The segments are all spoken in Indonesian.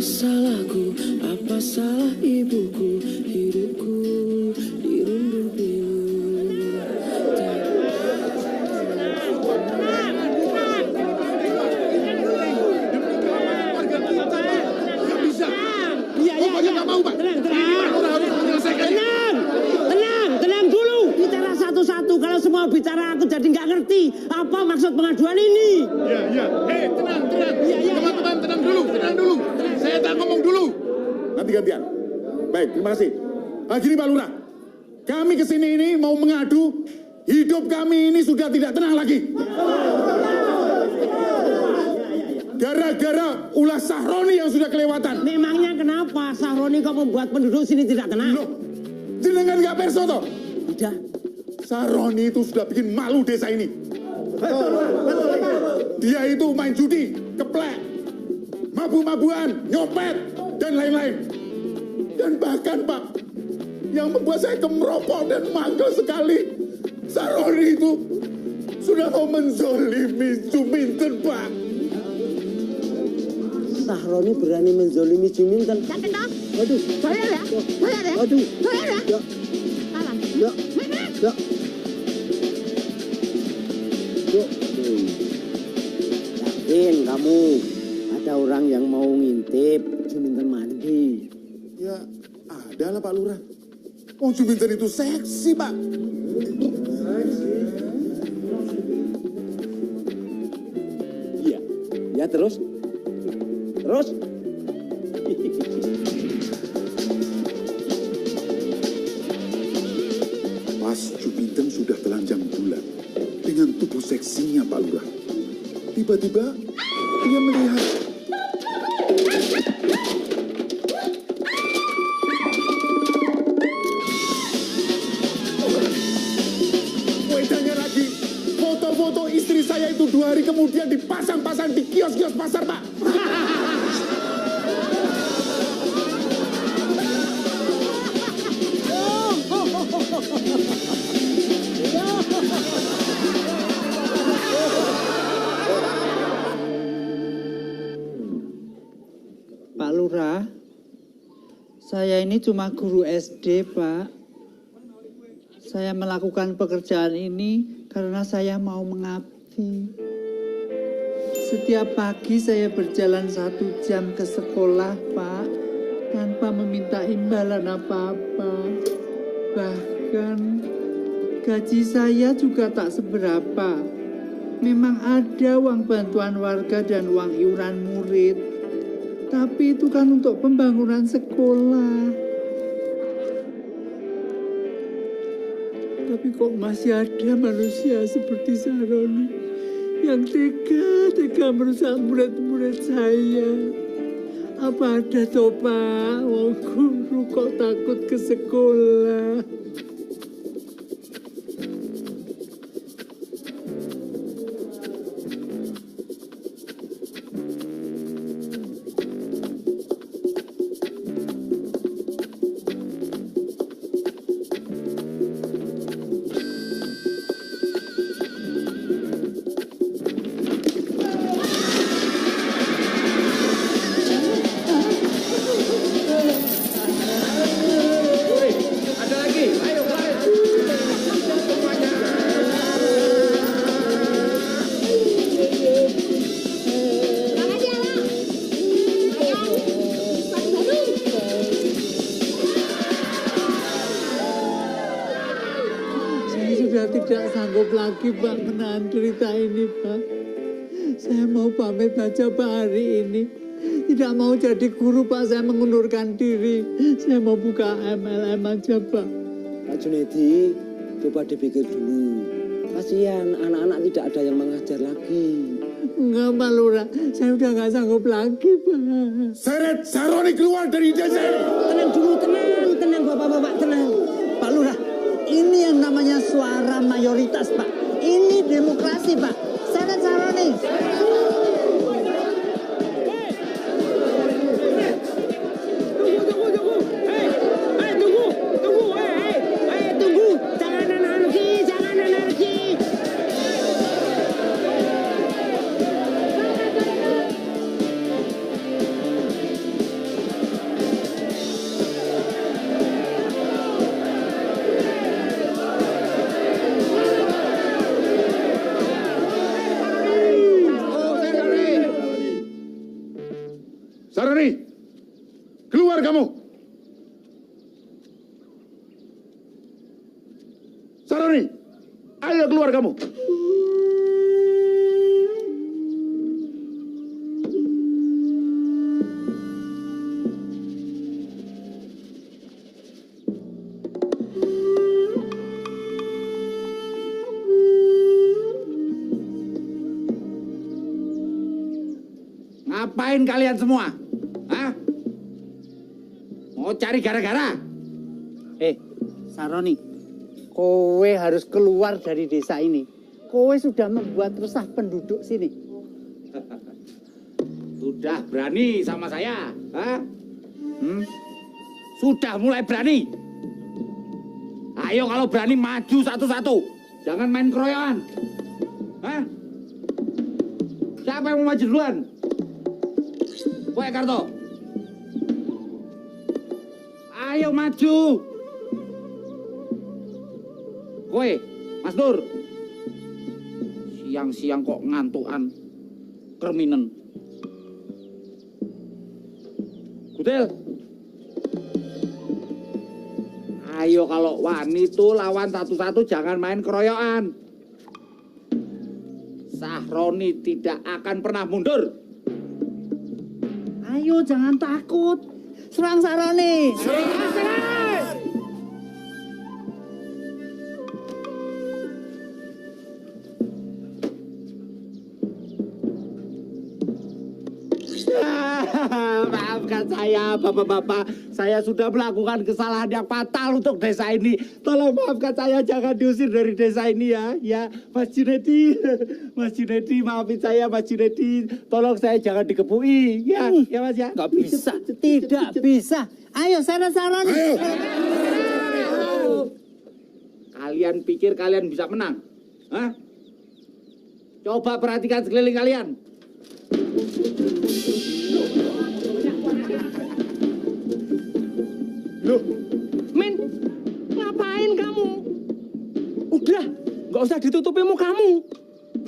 salahku, apa salah ibuku, hidupku dirundung pilu. Gak bisa. Pokoknya gak mau, Pak. Harus menyelesaikan ini. Tenang dulu. Bicara satu-satu. Kalau semua bicara aku jadi nggak ngerti apa maksud pengaduan ini. Iya. Tenang. Teman-teman, tenang dulu. Saya tak ngomong dulu. Nanti gantian. Baik, terima kasih. Gini Pak Lurah, kami kesini ini mau mengadu, hidup kami ini sudah tidak tenang lagi. Gara-gara ulah Sahroni yang sudah kelewatan. Memangnya kenapa Sahroni kok membuat penduduk sini tidak tenang? Loh, jenengan gak perso toh? Tidak. Sahroni itu sudah bikin malu desa ini. Dia itu main judi, keplek, mabu-mabuan, nyopet, dan lain-lain. Dan bahkan Pak, yang membuat saya kemeropok dan mangkel sekali, Sahroni itu sudah mau menzolimi Juminten, Pak. Sahroni berani menzolimi Juminten. Waduh, bayar ya? Waduh. Bayar ya? Ya. Salah. Ya. Ya. Yakin kamu ada orang yang mau ngintip Juminten mandi? Ya, ada lah Pak Lurah. Oh, Juminten itu seksi, Pak. Iya. Ya terus? Pas Juminten sudah telanjang bulan dengan tubuh seksinya Pak Lurah. Tiba-tiba dia melihat wedanya lagi. Foto-foto istri saya itu 2 hari kemudian dipasang-pasang di kios-kios pasar, Pak. Pak Lurah, saya ini cuma guru SD, Pak. Saya melakukan pekerjaan ini karena saya mau mengabdi. Setiap pagi saya berjalan 1 jam ke sekolah, Pak, tanpa meminta imbalan apa-apa. Bahkan gaji saya juga tak seberapa. Memang ada uang bantuan warga dan uang iuran murid. Tapi itu kan untuk pembangunan sekolah. Tapi kok masih ada manusia seperti Sahroni yang tega merusak murid-murid saya. Apa ada toh Pak, wong guru kok takut ke sekolah? Tidak sanggup lagi Pak menahan cerita ini Pak. Saya mau pamit aja Pak hari ini. Tidak mau jadi guru Pak, saya mengundurkan diri. Saya mau buka MLM aja Pak. Pak Junedi, coba dipikir dulu. Kasihan anak-anak tidak ada yang mengajar lagi. Enggak Pak Lurah, saya udah gak sanggup lagi Pak. Seret Sahroni keluar dari desa ini. Tenang dulu, tenang Bapak-bapak, tenang. Pak Lurah, ini yang namanya suara mayoritas, Pak. Ini demokrasi, Pak. Seret Sahroni. Tunggu. Jangan anarki. Saroni, keluar kamu. Saroni, ayo keluar kamu. Ngapain kalian semua? Hah? Mau cari gara-gara? Saroni, kowe harus keluar dari desa ini. Kowe sudah membuat resah penduduk sini. Sudah berani sama saya? Hah? Sudah mulai berani? Ayo kalau berani maju satu-satu. Jangan main keroyokan. Hah? Siapa yang mau maju duluan? Kowe Karto. Ayo maju. Kowe, Mas Nur. Siang-siang kok ngantukan. Kerminen. Kutil. Ayo kalau wani tuh lawan satu-satu, jangan main keroyokan. Sahroni tidak akan pernah mundur. Ayo jangan takut. Serang Saroni. Maafkan saya, Bapak-bapak. Saya sudah melakukan kesalahan yang fatal untuk desa ini. Tolong maafkan saya, jangan diusir dari desa ini ya. Ya, Mas Junedi. Mas Junedi, maafin saya, Mas Junedi. Tolong saya jangan dikepui. Ya, ya Mas ya. Nggak bisa, tidak bisa. Ayo sana Saroni. Kalian pikir kalian bisa menang? Hah? Coba perhatikan sekeliling kalian. Loh, Men, ngapain kamu? Udah, nggak usah ditutupi mukamu.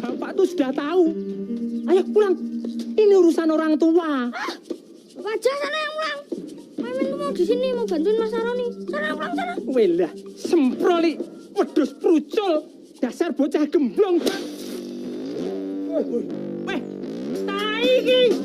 Bapak tuh sudah tahu. Ayo pulang. Ini urusan orang tua. Wajah sana yang pulang. Mimin tuh mau di sini mau bantuin Mas Saroni. Sana yang pulang sana. Welah, semproli, wedus prucul, dasar bocah gemblong. Weh, taiki.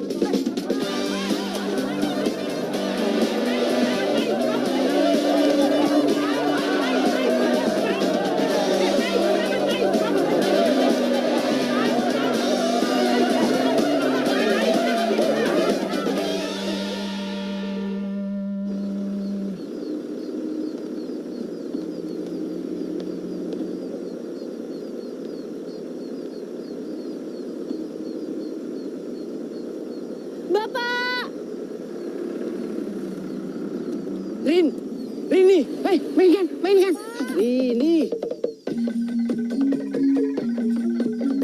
Bapak. Rini, hei, mainkan. Rini.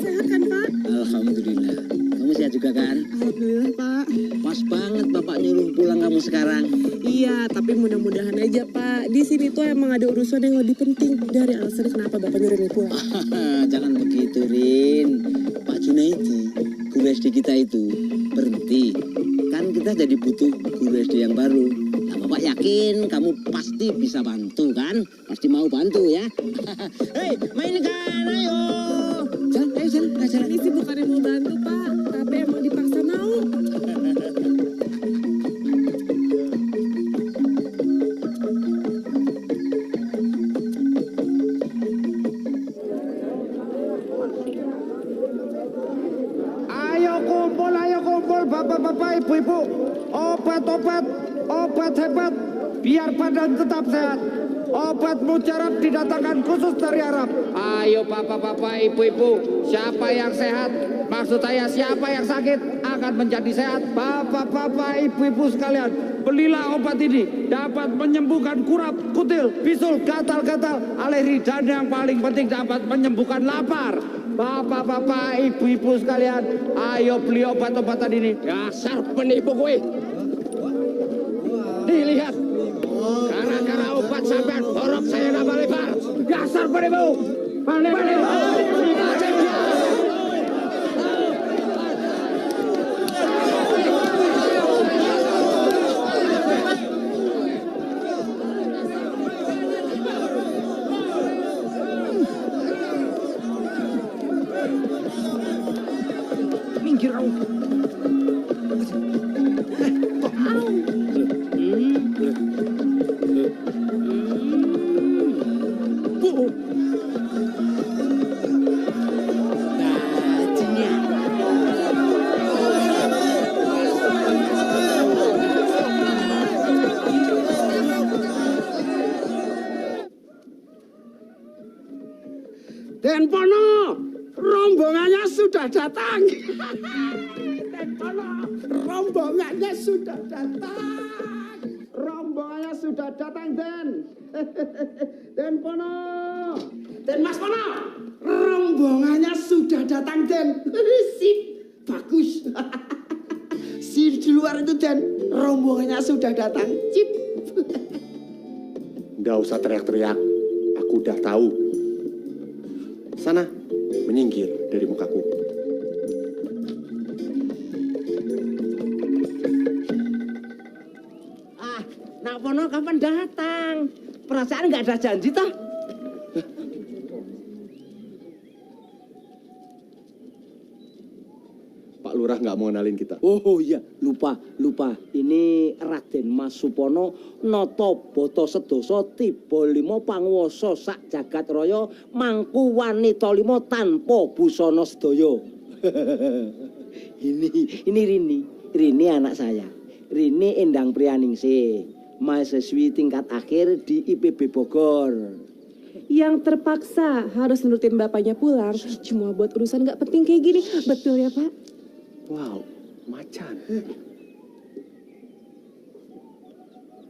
Sehat kan, Pak? Alhamdulillah. Kamu sehat juga kan? Alhamdulillah, Pak. Pas banget Bapak nyuruh pulang kamu sekarang. Iya, tapi mudah-mudahan aja, Pak. Di sini tuh emang ada urusan yang lebih penting dari alasan kenapa Bapak nyuruh ini pulang. Jangan begitu, Rin. Pak Junaidi, guru SD kita itu berhenti. Kan kita jadi butuh guru SD yang baru. Nah, Bapak yakin kamu pasti bisa bantu kan? Pasti mau bantu ya? Hei, mainkan, ayo. Jalan. Ini sih bukan yang mau bantu, Pak. Tapi emang dipaksa mau. Ayo kumpul, bapak-bapak, ibu-ibu. Obat hebat, biar badan tetap sehat. Obat mujarab didatangkan khusus dari Arab. Ayo bapak-bapak, ibu-ibu, siapa yang sehat, maksud saya siapa yang sakit akan menjadi sehat. Bapak-bapak, ibu-ibu sekalian, belilah obat ini, dapat menyembuhkan kurap, kutil, bisul, gatal-gatal, alergi, dan yang paling penting dapat menyembuhkan lapar. Bapak-bapak, ibu-ibu sekalian, ayo beli obat-obatan ini. Dasar penipu gue. Dilihat, gara-gara obat sampai borok saya nambah lebar. Dasar penipu. Penipu. sudah datang. Dan Pono, rombongannya sudah datang. Rombongannya sudah datang, Den. Den Pono. Den Mas Pono. Rombongannya sudah datang, Den. Sip, bagus. Si di luar itu, Den. Rombongannya sudah datang. Cip. Nggak usah teriak-teriak. Aku udah tahu. Sana, menyingkir dari mukaku. Nak Pono kapan datang? Perasaan nggak ada janji toh? Pak Lurah nggak mau kenalin kita. Oh iya, lupa. Ini Raden Mas Supono nata bata sedasa tiba lima panguwasa sak jagat raya mangku wanita lima tanpa busana sedaya. ini Rini anak saya. Rini Endang Priyaningsih, mahasiswi tingkat akhir di IPB Bogor. Yang terpaksa harus nurutin bapaknya pulang cuma buat urusan nggak penting kayak gini. Betul ya, Pak? Wow, macan.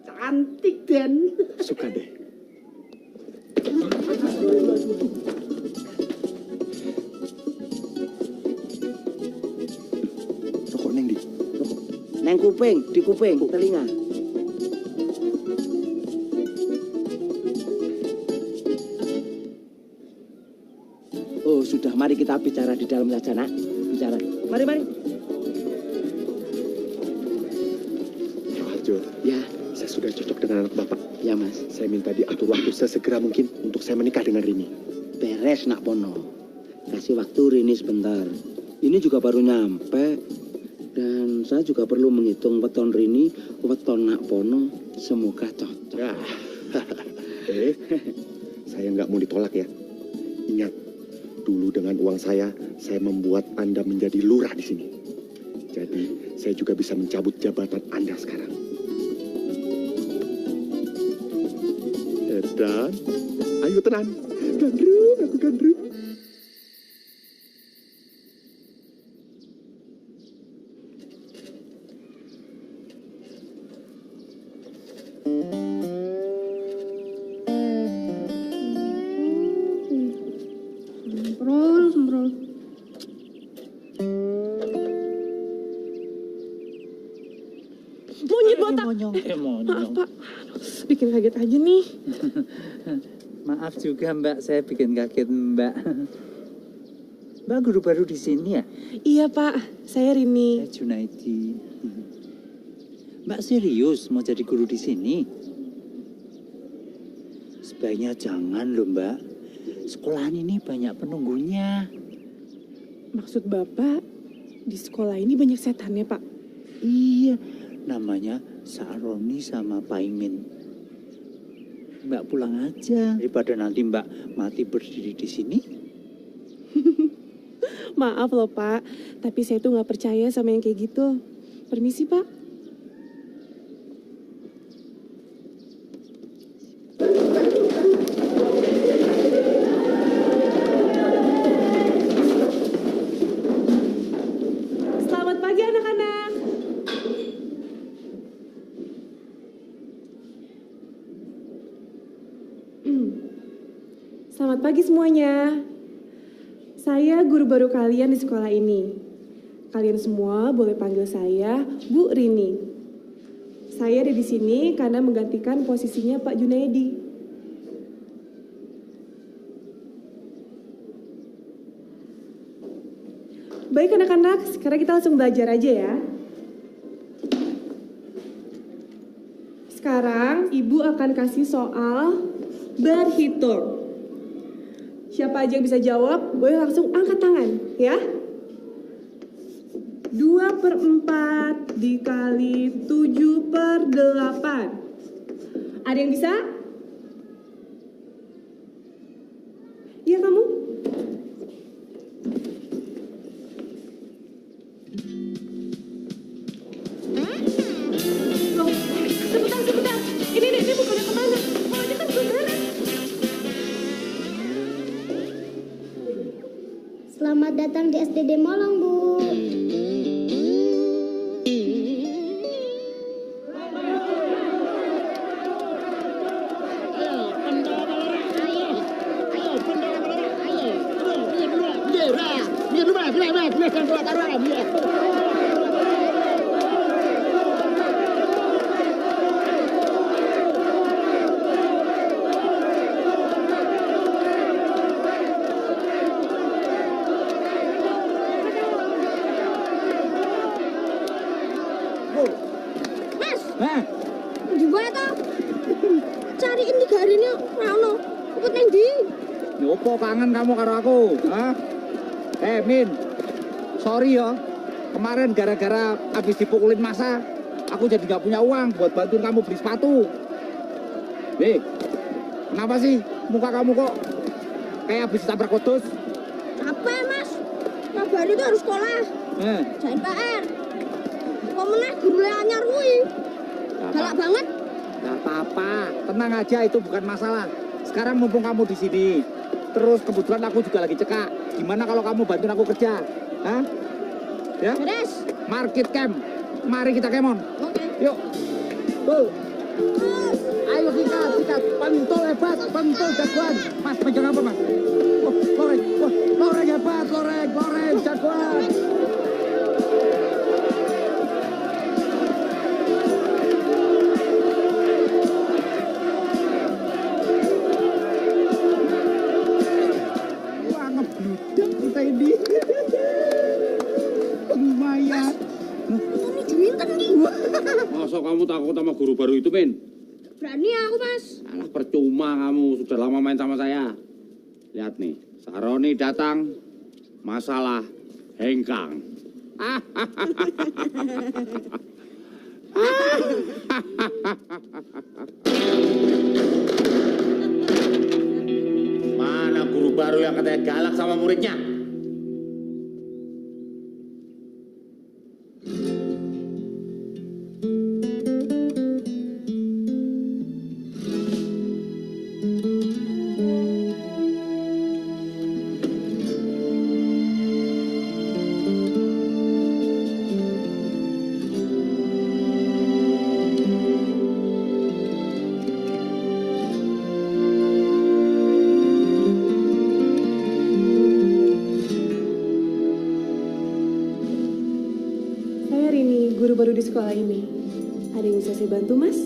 Cantik, Den. Suka deh. Rokok neng di. Neng kuping, di kuping, telinga. Oh, sudah. Mari kita bicara di dalam saja, Nak. Bicara. Mari. Pak Harjo, Ya, saya sudah cocok dengan anak Bapak. ya Mas. Saya minta diatur waktu sesegera mungkin untuk saya menikah dengan Rini. Beres, Nak Pono. Kasih waktu Rini sebentar. Ini juga baru nyampe. Dan saya juga perlu menghitung weton Rini, weton Nak Pono. Semoga cocok. Ya. Saya nggak mau ditolak ya. Ingat, dulu dengan uang saya membuat Anda menjadi lurah di sini. Jadi, saya juga bisa mencabut jabatan Anda sekarang. Dan, ayo tenang. Gandrung, aku gandrung. Semprol. Monyet botak. Maaf, Pak. Bikin kaget aja nih. Maaf juga Mbak, saya bikin kaget Mbak. Mbak guru baru di sini ya? Iya, Pak. Saya Rini. Saya Junaidi. Mbak serius mau jadi guru di sini? Sebaiknya jangan loh Mbak. Sekolahan ini banyak penunggunya. Maksud Bapak, di sekolah ini banyak setannya, Pak? Iya, namanya Saroni sama Paimin. Mbak pulang aja daripada nanti Mbak mati berdiri di sini. Maaf loh, Pak. Tapi saya tuh nggak percaya sama yang kayak gitu. Permisi, Pak. Selamat pagi, anak-anak. Selamat pagi semuanya. Saya guru baru kalian di sekolah ini. Kalian semua boleh panggil saya Bu Rini. Saya ada di sini karena menggantikan posisinya Pak Junaidi. Baik anak-anak, sekarang kita langsung belajar aja ya. Sekarang Ibu akan kasih soal berhitung. Siapa aja yang bisa jawab, boleh langsung angkat tangan, ya. 2/4 dikali 7/8. Ada yang bisa? Iya kamu? Loh, sebentar. Ini bukannya kemana? Oh, ini kan beneran. Selamat datang di SDD Molong, Bu. Mas, gimana toh? Cariin 3 hari ini, Rano. Cepet neng di. Nyopo kangen kamu karo aku? Hah? Min, sorry ya. Kemarin gara-gara habis dipukulin masa, aku jadi nggak punya uang buat bantuin kamu beli sepatu. Kenapa sih muka kamu kok kayak habis ditabrak kodus? Apa Mas? Kabar itu harus sekolah. Jangan PR. Kok meneh guru anyar kuwi. Galak banget. Gak apa-apa, tenang aja, itu bukan masalah. Sekarang mumpung kamu di sini, terus kebetulan aku juga lagi cekak. Gimana kalau kamu bantuin aku kerja? Hah? Ya? Beres. Market camp. Mari kita kemon. Oke. Yuk. Tuh. Ayo sikat. Pentul hebat, pentul jagoan. Mas, pegang apa, Mas? Oh, loreng. Wah, loreng hebat, loreng jagoan. Wah, ngebludak kita ini. Lumayan. Ini diminten nih. Masa kamu takut sama guru baru itu, Min? Berani aku, Mas. Alah, percuma kamu, sudah lama main sama saya. Lihat nih, Saroni datang, masalah hengkang. Mana guru baru yang katanya galak sama muridnya? Saya Rini, guru baru di sekolah ini. Ada yang bisa saya bantu, Mas?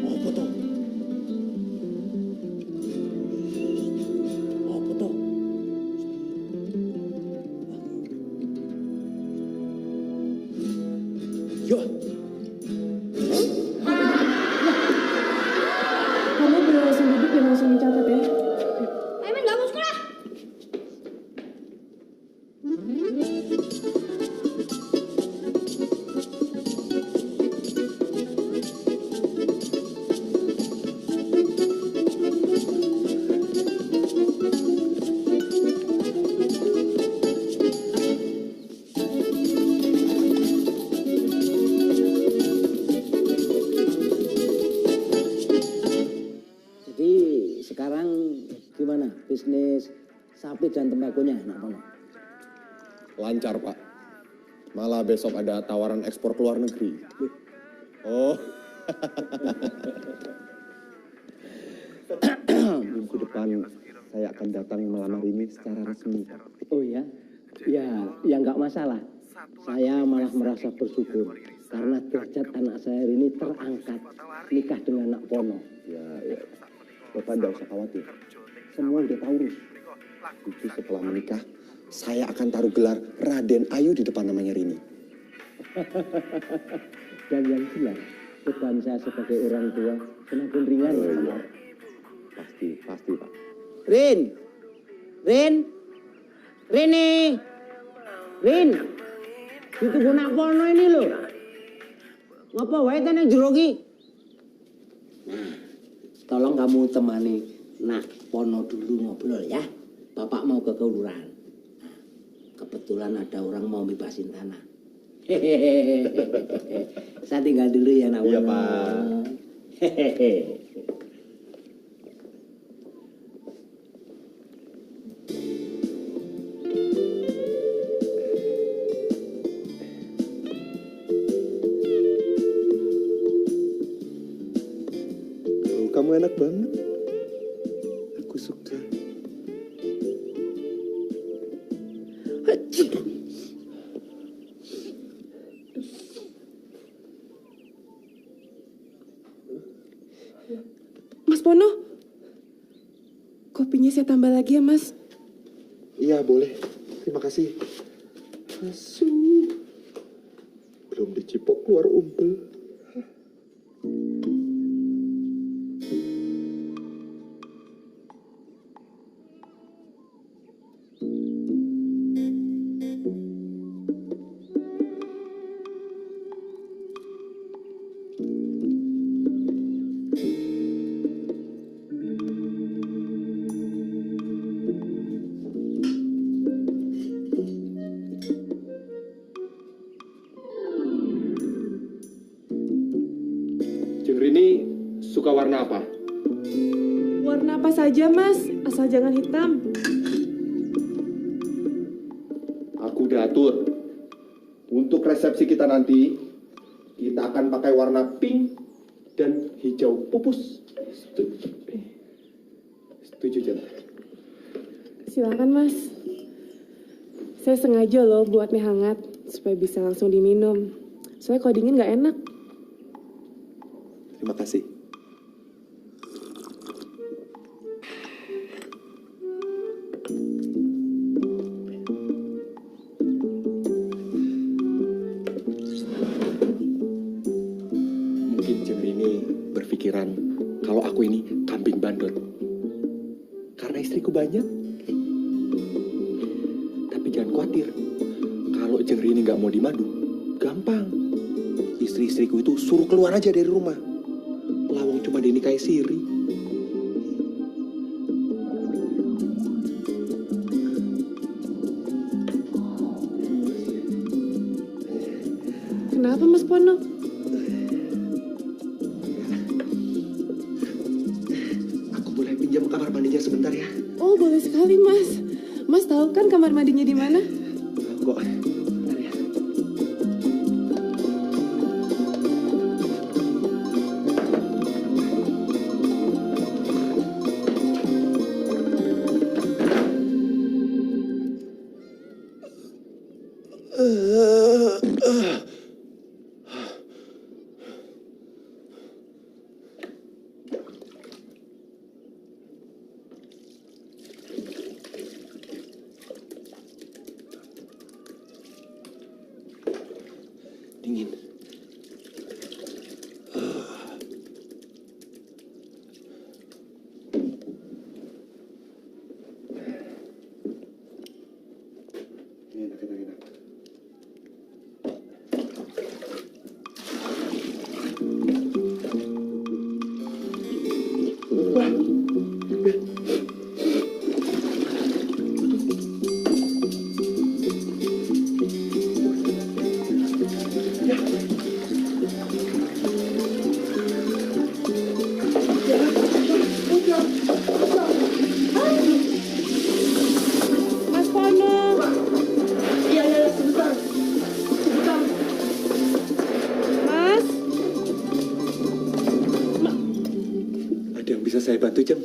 Apa toh? Apa toh? Yo, Kamu boleh langsung duduk dan langsung mencatat ya. Emin nggak mau sekolah. Jadi sekarang gimana bisnis sapi dan tembakunya, Nak Pono? Lancar, Pak. Malah besok ada tawaran ekspor ke luar negeri. Oh. Minggu depan saya akan datang melamar ini secara resmi, Pak. Oh ya, ya nggak masalah. Saya malah merasa bersyukur karena derajat anak saya ini terangkat nikah dengan Nak Pono. Ya. Bapak tidak usah khawatir. Semua udah tahu, Rus. Itu setelah menikah, saya akan taruh gelar Raden Ayu di depan namanya Rini. Dan yang jelas beban saya sebagai orang tua semakin ringan. Oh, iya. Pasti, Pak. Rin, itu Nak Pono ini loh. Ngapa wae ten yang jero ki? Nah, tolong kamu temani Nak Pono dulu ngobrol ya. Bapak mau ke kelurahan. Nah, kebetulan ada orang mau bebasin tanah. Saya tinggal dulu ya Nak Pono. Iya, Pak. enak banget. Aku suka. Mas Pono, kopinya saya tambah lagi ya, Mas. Iya, boleh. Terima kasih. Asu. Belum dicipok keluar umpel. Rini suka warna apa? Warna apa saja, Mas, asal jangan hitam. Aku udah atur. Untuk resepsi kita nanti, kita akan pakai warna pink dan hijau pupus. Setuju, Jan? Silakan, Mas. Saya sengaja loh buat mie hangat supaya bisa langsung diminum. Soalnya kalau dingin nggak enak. Terima kasih. Mungkin Jemri ini berpikiran kalau aku ini kambing bandot. Karena istriku banyak. Tapi jangan khawatir. Kalau Jemri ini nggak mau dimadu, gampang. Istri-istriku itu suruh keluar aja dari rumah. Lawang cuma dinikahi siri. Kenapa, Mas Pono? Aku boleh pinjam kamar mandinya sebentar ya? Oh, boleh sekali, Mas. Mas tahu kan kamar mandinya di mana? Kok? Dingin. Enak. Mas Pono. Iya, sebentar. Mas. Ada yang bisa saya bantu, Jem?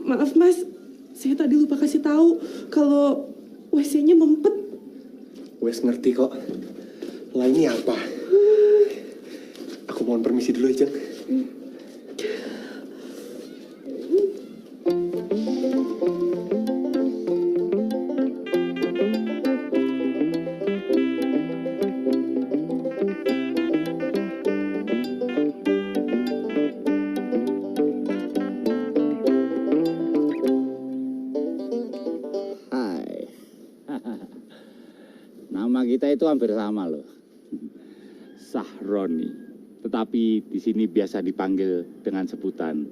Maaf, Mas. Saya tadi lupa kasih tahu kalau WC-nya mempet. Wes ngerti kok. Lah ini apa? Aku mohon permisi dulu ya, Jem. Hai. Nama kita itu hampir sama loh. Sahroni. Tetapi di sini biasa dipanggil dengan sebutan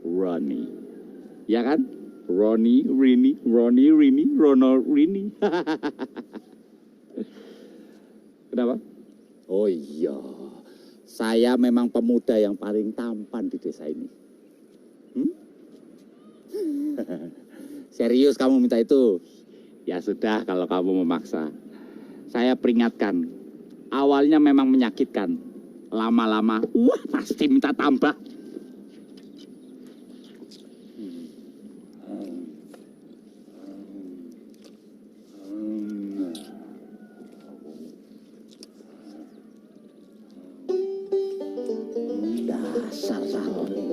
Roni. Ya kan? Roni, Rini, Rono, Rini. Kenapa? Oh iya. Saya memang pemuda yang paling tampan di desa ini. Serius kamu minta itu? Ya sudah kalau kamu memaksa. Saya peringatkan. Awalnya memang menyakitkan. Lama-lama, wah pasti minta tambah. Dasar sarone.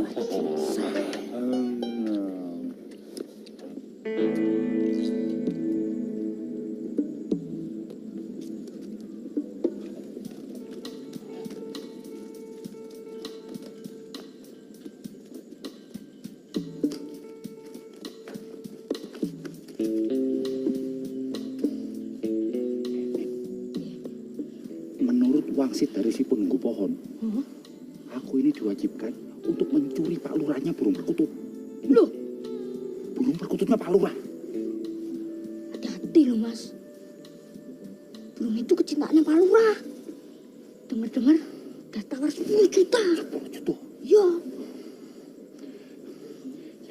Bajingan. Menurut wangsit dari si penunggu pohon, aku ini diwajibkan untuk mencuri Pak Lurahnya burung perkutut. Loh, Burung perkututnya Pak Lurah. hati-hati loh mas. Burung itu kecintaannya Pak Lurah. Dengar-dengar udah tawar 10 juta. 10 juta. Iya.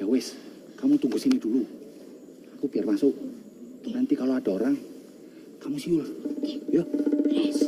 Ya wes, kamu tunggu sini dulu. Aku biar masuk. Nanti kalau ada orang, kamu siul. Ya. Yes.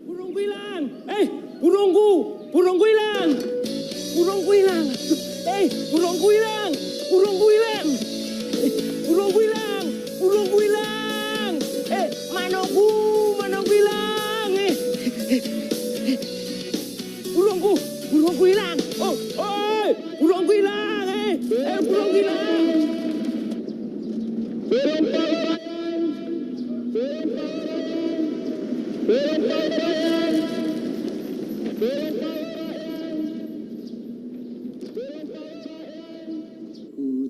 Burungku hilang. Burungku hilang. Burungku hilang. Burungku hilang. Burungku hilang. Burungku hilang. Burungku hilang. Manungku hilang. Burungku hilang. Burungku hilang. Burungku hilang.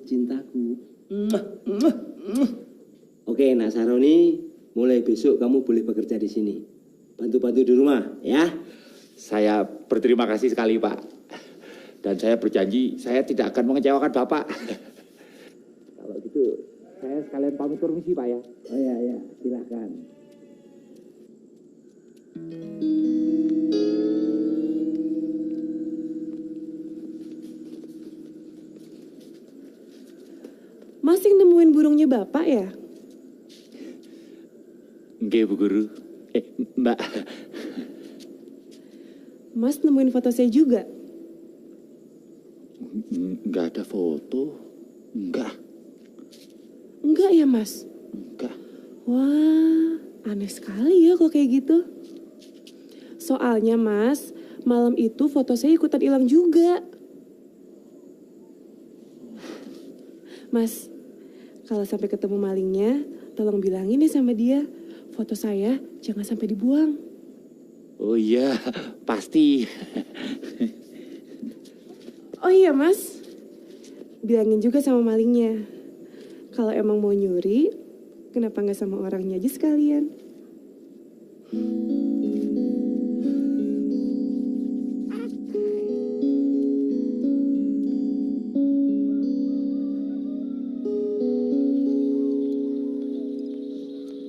Cintaku. Oke, Nak Saroni, mulai besok kamu boleh bekerja di sini. Bantu-bantu di rumah, ya. Saya berterima kasih sekali, Pak. Dan saya berjanji, saya tidak akan mengecewakan Bapak. Kalau gitu, saya sekalian pamit permisi, Pak, ya. Oh ya, silahkan. burungnya Bapak ya? Nggih, Bu Guru. Mbak. Mas nemuin foto saya juga? Nggak ada foto. Enggak. Enggak ya, Mas? Enggak. Wah, aneh sekali ya kok kayak gitu. Soalnya, Mas, malam itu foto saya ikutan hilang juga. Mas, kalau sampai ketemu malingnya, tolong bilangin ya sama dia, foto saya jangan sampai dibuang. Oh iya, pasti. Oh iya, Mas. Bilangin juga sama malingnya. Kalau emang mau nyuri, kenapa nggak sama orangnya aja sekalian?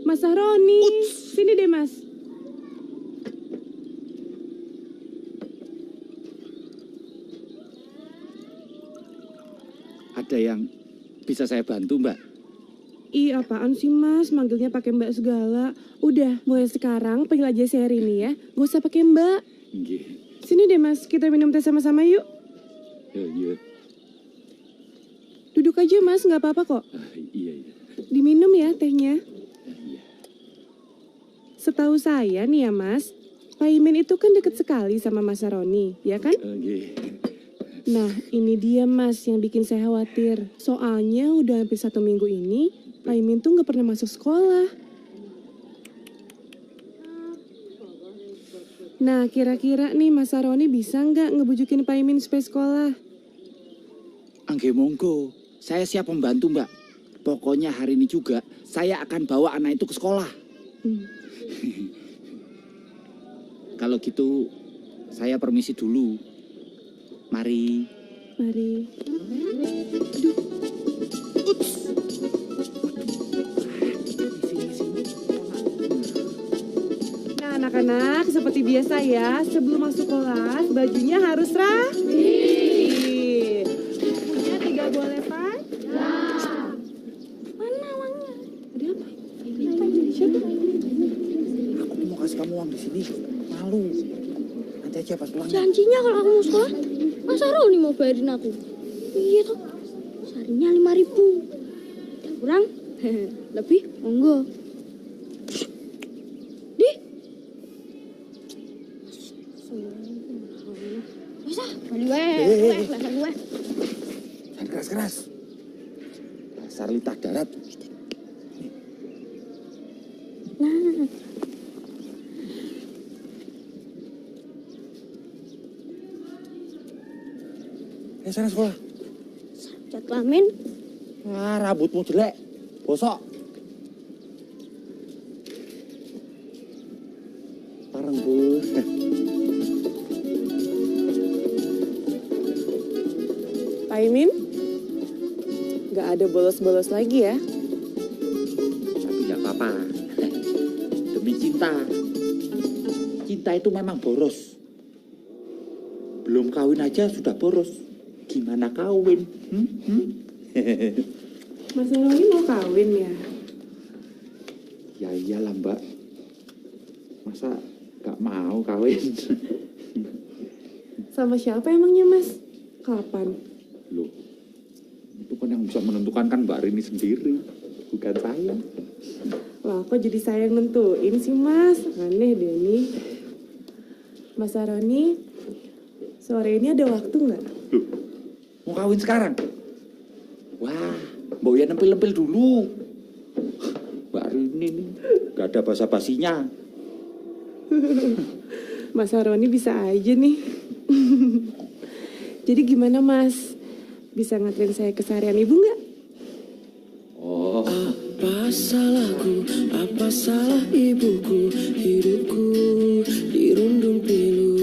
Mas Sahroni, sini deh, Mas. Ada yang bisa saya bantu, Mbak? Ih, apaan sih, Mas? Manggilnya pakai Mbak segala. Udah, mulai sekarang panggil aja saya Rini ya. Gak usah pakai Mbak. Nggih. Sini deh, Mas. Kita minum teh sama-sama yuk. Iya. Duduk aja, Mas. Nggak apa-apa kok. Iya. Diminum ya tehnya. Iya. Setahu saya nih ya, Mas, Pak Imin itu kan deket sekali sama Mas Sahroni, ya kan? Nggih. Nah, ini dia, Mas, yang bikin saya khawatir. Soalnya udah hampir 1 minggu ini, Pak Imin tuh nggak pernah masuk sekolah. Nah, kira-kira nih Mas Sahroni bisa nggak ngebujukin Pak Imin supaya sekolah? Angge monggo, saya siap membantu, Mbak. Pokoknya hari ini juga saya akan bawa anak itu ke sekolah. Kalau gitu, saya permisi dulu. Mari. Mari. Nah, anak-anak, seperti biasa ya, sebelum masuk kelas, bajunya harus rapi. Bukunya tidak boleh panjang. Mana uangnya? Ada apa? Siapa? Aku tuh mau kasih kamu uang di sini. Malu. Nanti aja pas pulang. Janjinya kalau aku mau sekolah, Mas Sahroni mau bayarin aku. Iya toh, seharinya 5.000. Udah kurang, lebih monggo. Di. Bisa, balik gue. Jangan keras-keras. Dasar litah darat. Nah. Sana sekolah. Cat kelamin. Wah, rambutmu jelek. Bosok. Pareng, Bu. Pak Imin, nggak ada bolos-bolos lagi ya? Tapi nggak apa-apa. Demi cinta. Cinta itu memang boros. Belum kawin aja sudah boros. Gimana kawin? Mas Sahroni mau kawin ya? Ya iyalah, Mbak. Masa gak mau kawin? Sama siapa emangnya, Mas? Kapan? Loh, itu kan yang bisa menentukan kan Mbak Rini sendiri, bukan saya. Wah, kok jadi saya yang nentuin sih, Mas? Aneh deh nih. Mas Sahroni, sore ini ada waktu nggak? Loh, mau kawin sekarang? Wah, Mbak Uya nempel-nempel dulu. Mbak Rini nih, gak ada basa-basinya. Mas Sahroni bisa aja nih. Jadi gimana, Mas? Bisa nganterin saya ke seharian Ibu nggak? Oh. Apa salahku, apa salah ibuku, hidupku dirundung pilu.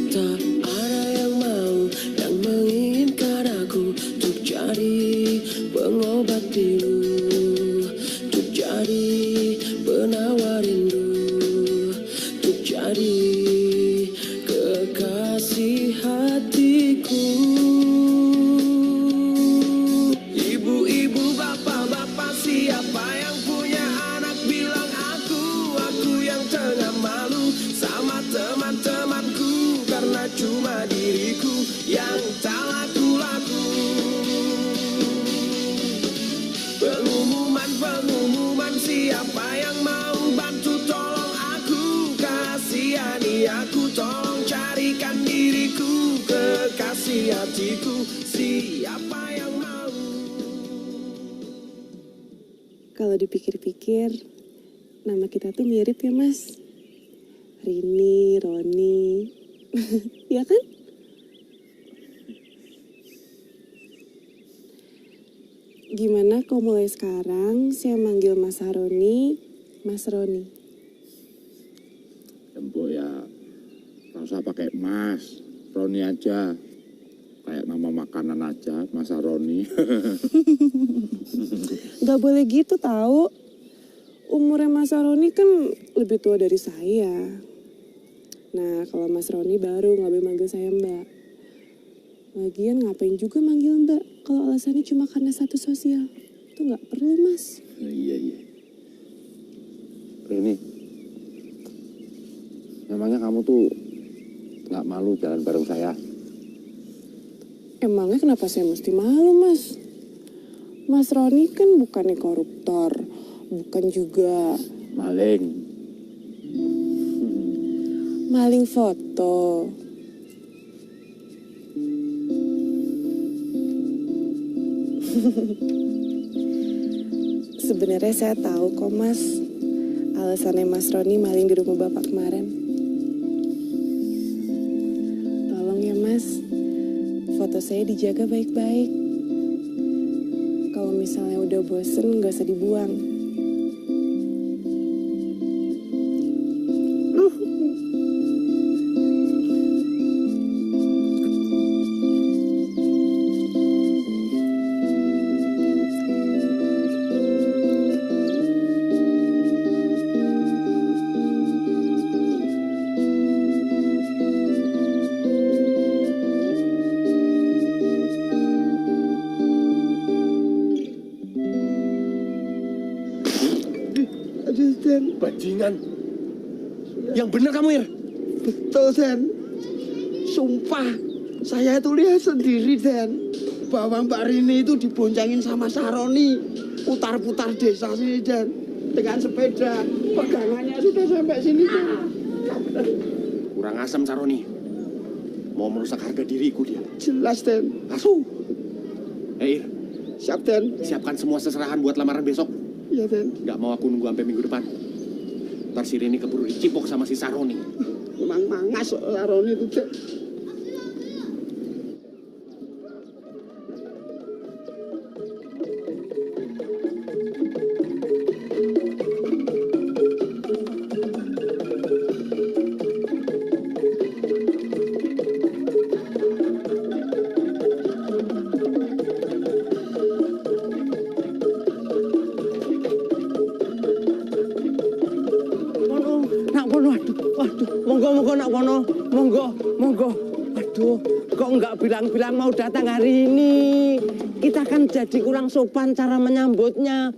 Tak ada yang mau, yang menginginkan aku untuk jadi pengobat pilu, untuk jadi penawar rindu, untuk jadi kekasih hatiku. Ibu-ibu bapak Siapa yang mau bantu tolong aku, kasihani aku, tolong carikan diriku, kekasih hatiku. Siapa yang mau? Kalau dipikir-pikir, nama kita tuh mirip ya Mas. Rini, Roni, ya kan? Gimana kalau mulai sekarang saya manggil Mas Haroni, Mas Roni? Embo ya, nggak usah pakai Mas, Roni aja. Kayak nama makanan aja, Mas Roni. Gak boleh gitu tahu. Umurnya Mas Roni kan lebih tua dari saya. Nah, kalau Mas Roni baru nggak boleh manggil saya Mbak. Lagian ngapain juga manggil Mbak kalau alasannya cuma karena status sosial. Itu nggak perlu Mas. Iya. Rini, memangnya kamu tuh nggak malu jalan bareng saya? Emangnya kenapa saya mesti malu Mas? Mas Roni kan bukannya koruptor, bukan juga maling. Maling foto. Sebenarnya saya tahu kok Mas, alasannya Mas Roni maling di rumah Bapak kemarin. Tolong ya Mas, foto saya dijaga baik-baik. Kalau misalnya udah bosen, gak usah dibuang. Bajingan. Yang benar kamu, Ir? Betul, Den. Sumpah, saya itu lihat sendiri, Den. Bahwa Mbak Rini itu diboncengin sama Saroni. Putar-putar desa sini, Den. Dengan sepeda. Pegangannya sudah sampai sini, Den. Kurang asam, Saroni. Mau merusak harga diriku dia. Jelas, Den. Asu. Ir. Siap, Den. Siapkan semua seserahan buat lamaran besok. Iya, Den. Nggak mau aku nunggu sampai minggu depan. Ntar si Rini keburu dicipok sama si Saroni. Memang mangas Saroni itu, Den. Monggo. Aduh, kok nggak bilang-bilang mau datang hari ini? Kita kan jadi kurang sopan cara menyambutnya.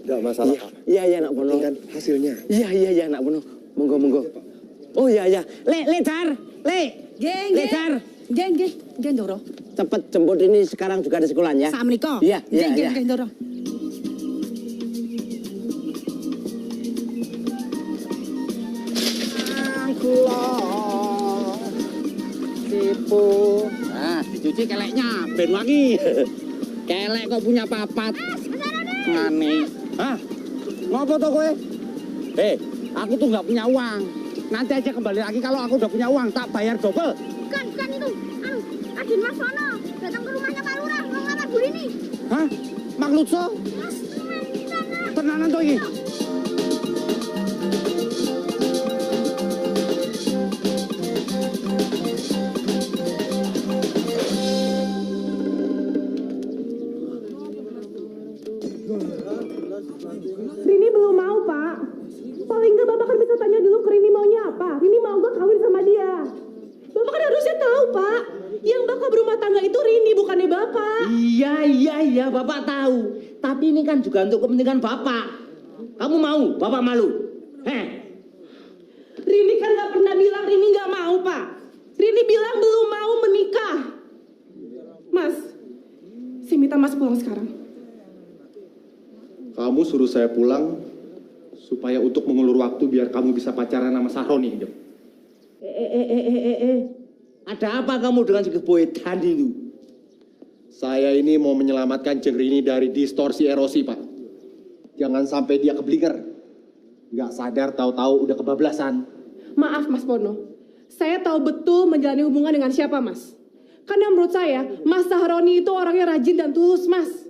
Nggak masalah, Pak. Iya, Nak Bono. Ini kan hasilnya. Iya, Nak Bono. Monggo. Oh iya. Le, Dar. Geng. Doro. Cepet jemput ini sekarang juga di sekolahnya. Assalamualaikum. Iya. Geng, Doro. Nah, dicuci keleknya, ben wangi. Kelek kok punya papat. Ngane. Hah? Ngopo to kowe? Aku tuh nggak punya uang. Nanti aja kembali lagi kalau aku udah punya uang, tak bayar double. Bukan itu. Agen Mas Sono datang ke rumahnya Pak Lurah mau ngelamar Bu Rini. Hah? Maklutso? Tenanan to iki? Rini belum mau, Pak. Paling nggak Bapak kan bisa tanya dulu ke Rini maunya apa. Rini mau gak kawin sama dia. Bapak kan harusnya tahu, Pak. Yang bakal berumah tangga itu Rini, bukannya Bapak. Iya, Bapak tahu. Tapi ini kan juga untuk kepentingan Bapak. Kamu mau, Bapak malu. Rini kan gak pernah bilang Rini gak mau, Pak. Rini bilang belum mau menikah. Mas, saya minta Mas pulang sekarang. Kamu suruh saya pulang Supaya untuk mengulur waktu biar kamu bisa pacaran sama Sahroni, Hidup. Ada apa kamu dengan si keboetan itu? Saya ini mau menyelamatkan Jeng Rini dari distorsi erosi, Pak. Jangan sampai dia keblinger. Nggak sadar tahu-tahu udah kebablasan. Maaf Mas Pono, saya tahu betul menjalani hubungan dengan siapa Mas. Karena menurut saya, Mas Sahroni itu orangnya rajin dan tulus Mas.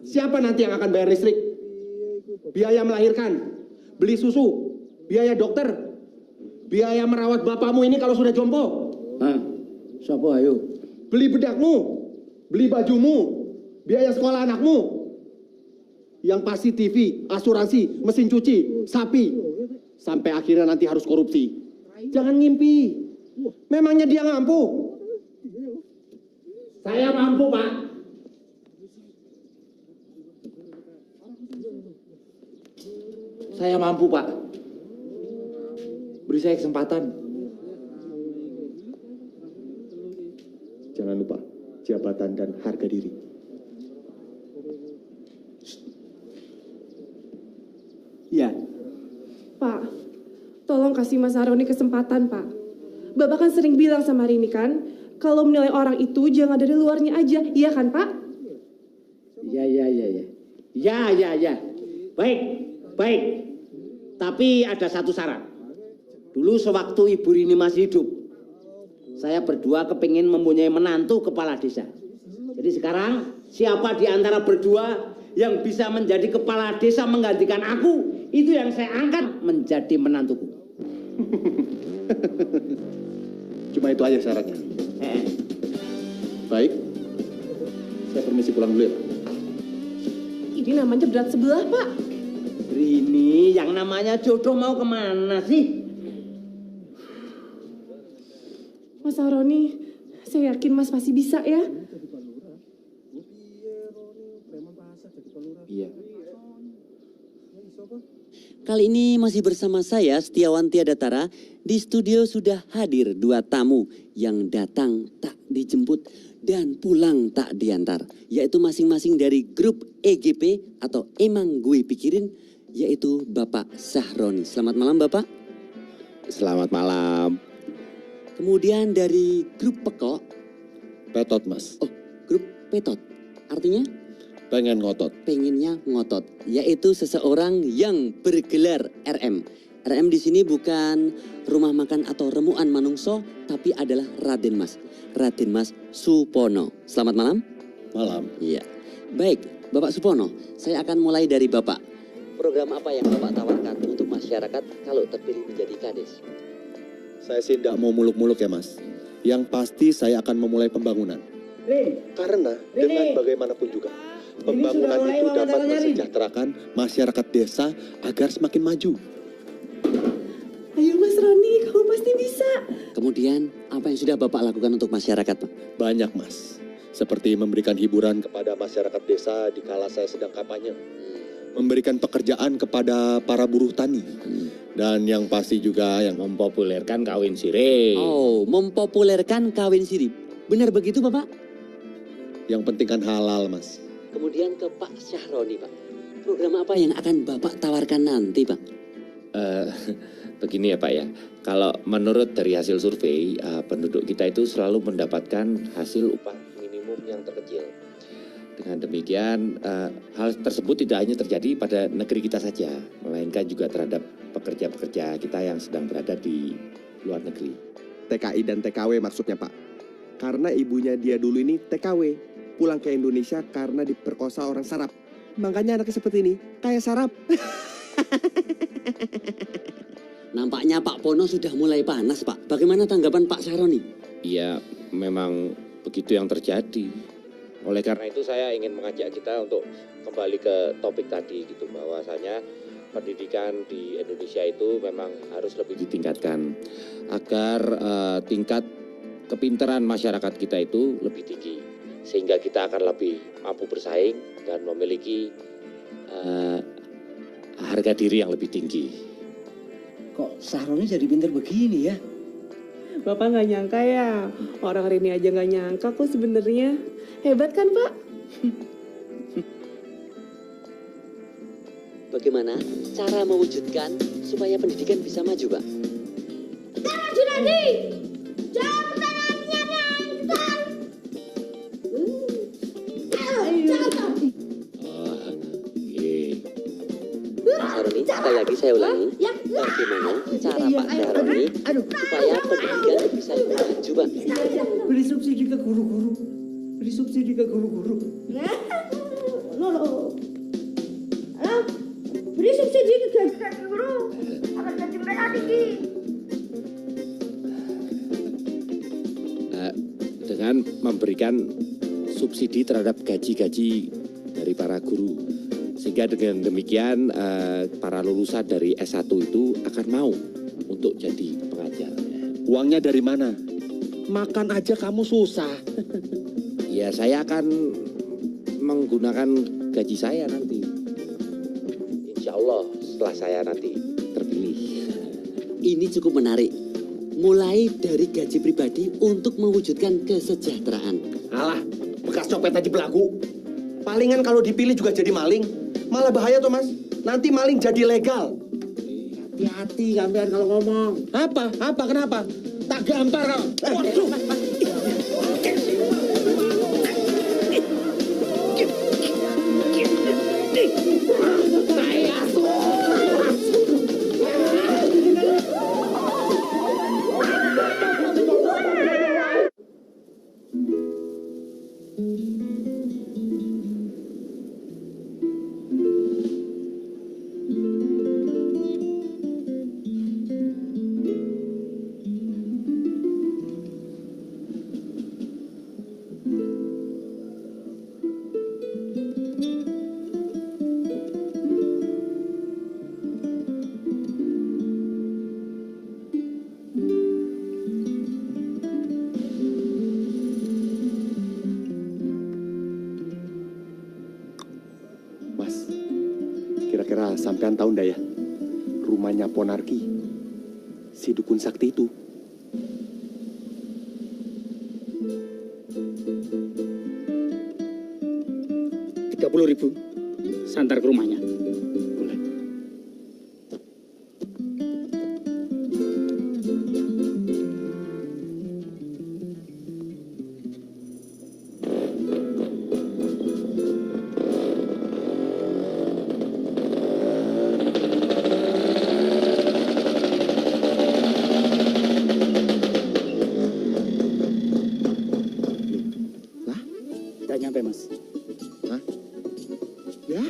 Siapa nanti yang akan bayar listrik? Biaya melahirkan, beli susu, biaya dokter, biaya merawat bapakmu ini kalau sudah jompo. Hah? Siapa ayo? Beli bedakmu, beli bajumu, biaya sekolah anakmu. Yang pasti TV, asuransi, mesin cuci, sapi. Sampai akhirnya nanti harus korupsi. Jangan ngimpi. Memangnya dia mampu? Saya mampu, Pak. Saya mampu, Pak. Beri saya kesempatan. Jangan lupa jabatan dan harga diri. Ya. Pak, tolong kasih Mas Sahroni kesempatan, Pak. Bapak kan sering bilang sama Rini kan, kalau menilai orang itu jangan dari luarnya aja, iya kan Pak? Ya. Ya. Baik. Tapi ada satu syarat. Dulu sewaktu Ibu Rini masih hidup, saya berdua kepingin mempunyai menantu kepala desa. Jadi sekarang siapa di antara berdua yang bisa menjadi kepala desa menggantikan aku, itu yang saya angkat menjadi menantuku. Cuma itu aja syaratnya. Baik, saya permisi pulang dulu ya, Pak. Ini namanya berat sebelah, Pak. Rini, yang namanya jodoh mau kemana sih? Mas Sahroni, saya yakin Mas pasti bisa ya. Iya. Kali ini masih bersama saya, Setiawan Tiadatara. Di studio sudah hadir 2 tamu yang datang tak dijemput dan pulang tak diantar. Yaitu masing-masing dari grup EGP atau Emang Gue Pikirin, yaitu Bapak Sahroni. Selamat malam Bapak. Selamat malam. Kemudian dari grup Pekok. Petot, Mas. Oh, grup Petot. Artinya? Pengen ngotot. Pengennya ngotot, yaitu seseorang yang bergelar RM. RM di sini bukan rumah makan atau remuan manungso, tapi adalah Raden Mas Supono. Selamat malam. Malam. Iya. Baik, Bapak Supono, saya akan mulai dari Bapak. Program apa yang Bapak tawarkan untuk masyarakat kalau terpilih menjadi kades? Saya sih tidak mau muluk-muluk ya, Mas. Yang pasti saya akan memulai pembangunan. Karena dengan bagaimanapun juga, pembangunan itu dapat mensejahterakan masyarakat desa agar semakin maju. Ayo Mas Roni, kamu pasti bisa. Kemudian apa yang sudah Bapak lakukan untuk masyarakat, Pak? Banyak, Mas. Seperti memberikan hiburan kepada masyarakat desa di kala saya sedang kampanye. Memberikan pekerjaan kepada para buruh tani. Dan yang pasti juga yang mempopulerkan kawin sirih. Oh, mempopulerkan kawin sirih. Benar begitu, Bapak? Yang penting kan halal, Mas. Kemudian ke Pak Sahroni, Pak. Program apa yang akan Bapak tawarkan nanti, Pak? Begini ya Pak ya, kalau menurut dari hasil survei, penduduk kita itu selalu mendapatkan hasil upah minimum yang terkecil. Dengan demikian, hal tersebut tidak hanya terjadi pada negeri kita saja, melainkan juga terhadap pekerja-pekerja kita yang sedang berada di luar negeri. TKI dan TKW maksudnya, Pak. Karena ibunya dia dulu ini TKW, pulang ke Indonesia karena diperkosa orang Sarap. Makanya anaknya seperti ini, kayak Sarap. Nampaknya Pak Pono sudah mulai panas, Pak. Bagaimana tanggapan Pak Sahroni? Iya, memang begitu yang terjadi. Oleh karena itu saya ingin mengajak kita untuk kembali ke topik tadi gitu, bahwasanya pendidikan di Indonesia itu memang harus lebih ditingkatkan agar tingkat kepintaran masyarakat kita itu lebih tinggi, sehingga kita akan lebih mampu bersaing dan memiliki harga diri yang lebih tinggi. Kok Sahroni jadi pinter begini ya? Bapak nggak nyangka ya, orang Rini aja nggak nyangka kok sebenarnya. Hebat kan Pak? Bagaimana cara mewujudkan supaya pendidikan bisa maju, Pak? Junadi, jawab pertanyaannya, cepetan. Pak Saroni, sekali lagi saya ulangi. Bagaimana cara Pak Saroni supaya pendidikan bisa maju, Pak? Beri subsidi ke guru-guru. Beri subsidi ke guru-guru. Loh. Beri subsidi ke guru. Akan gaji mereka tinggi. Dengan memberikan subsidi terhadap gaji-gaji dari para guru. Sehingga dengan demikian para lulusan dari S1 itu akan mau untuk jadi pengajar. Uangnya dari mana? Makan aja kamu susah. Ya saya akan menggunakan gaji saya nanti. Insya Allah setelah saya nanti terpilih. Ini cukup menarik. Mulai dari gaji pribadi untuk mewujudkan kesejahteraan. Alah, bekas copet aja belagu. Palingan kalau dipilih juga jadi maling. Malah bahaya tuh mas. Nanti maling jadi legal. Hati-hati kalian kalau ngomong. Apa? Kenapa? Tak gampar kau. Waduh. Kira-kira sampean tahu ndak ya, rumahnya Ponarki, si dukun sakti itu. Rp30.000 santar ke rumahnya. Boleh. Udah nyampe, Mas. Hah? Ya?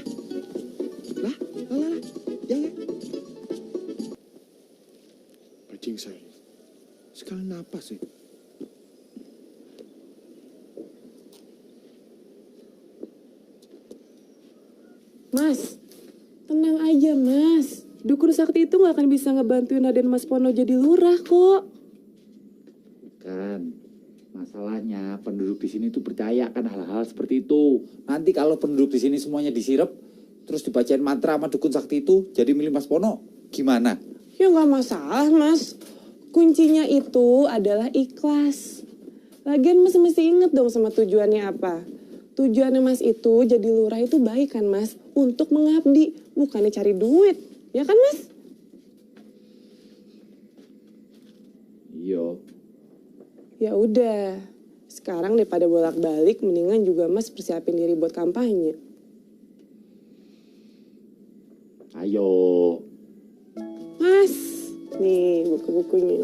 Lah. Ya. Bajing saya. Sekali napas sih. Mas, tenang aja mas. Dukun sakti itu gak akan bisa ngebantuin Raden Mas Pono jadi lurah kok. Kan, masalahnya penduduk di sini tuh percaya kan hal-hal seperti itu. Nanti kalau penduduk di sini semuanya disirep, terus dibacain mantra sama dukun sakti itu, jadi milih Mas Pono, gimana? Ya gak masalah mas. Kuncinya itu adalah ikhlas. Lagian mas mesti inget dong sama tujuannya apa. Tujuannya mas itu jadi lurah itu baik kan mas. Untuk mengabdi, bukannya cari duit. Ya kan mas? Iya. Ya udah. Sekarang daripada bolak-balik, mendingan juga mas persiapin diri buat kampanye. Ayo. Mas, nih buku-bukunya.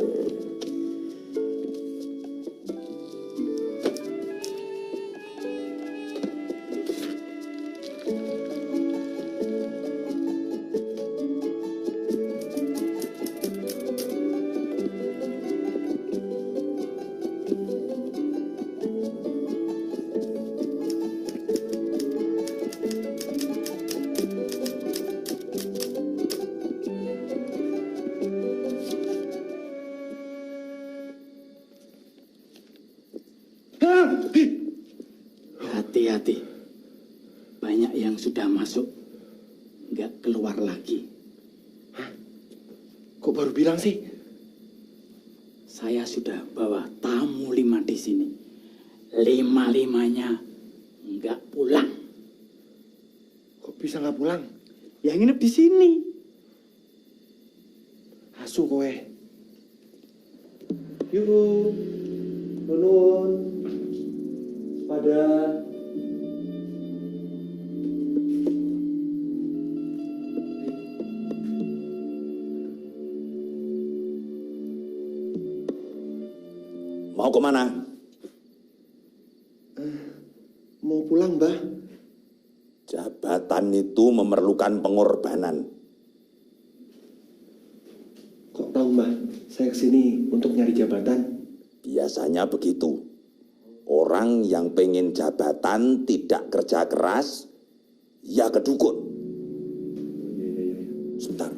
Hati-hati. Banyak yang sudah masuk, nggak keluar lagi. Kok baru bilang sih? Saya sudah bawa tamu 5 di sini. 5-5-nya nggak pulang. Kok bisa nggak pulang? yang nginep di sini. Asu kowe. Yuk, nunun, pada. Mau kemana? Mau pulang, Mbah. Jabatan itu memerlukan pengorbanan. Kok tahu, Mbah? Saya kesini untuk nyari jabatan. Biasanya begitu. Orang yang pengen jabatan tidak kerja keras, ya kedukun. Sebentar.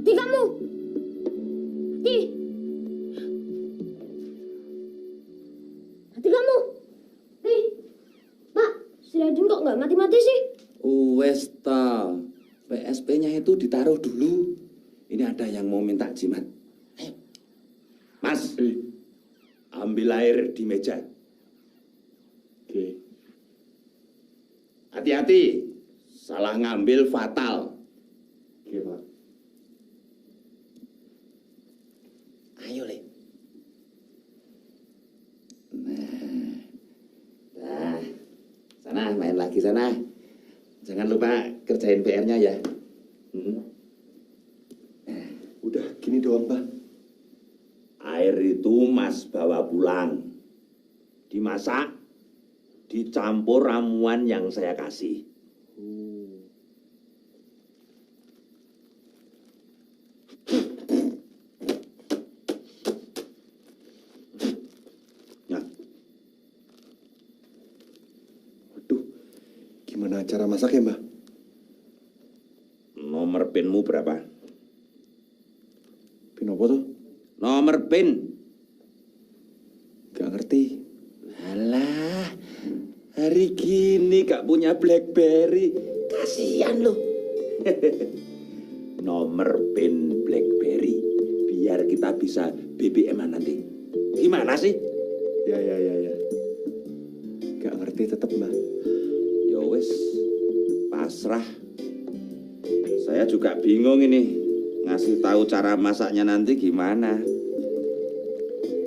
Hati kamu. Hati. Hati kamu. Hati. Pak, si Raden kok nggak mati-mati sih? Wes ta, PSP-nya itu ditaruh dulu. Ini ada yang mau minta jimat. Ayo. Mas, ambil air di meja. Oke. Hati-hati, salah ngambil fatal. Oke, Pak. Ayo, Le. Nah, sana main lagi sana. Jangan lupa kerjain PR-nya ya. Udah gini doang, Pak. Air itu Mas bawa pulang. Dimasak, dicampur ramuan yang saya kasih. Gimana cara masaknya, Mbah? Nomor pinmu berapa? Pin apa tuh? Nomor pin. Gak ngerti. Alah, hari gini gak punya BlackBerry. Kasian loh. Nomor pin BlackBerry. Biar kita bisa BBM-an nanti. Gimana sih? Ya. Gak ngerti tetep, Mbah. Ya wis, pasrah. Saya juga bingung ini. Ngasih tahu cara masaknya nanti gimana.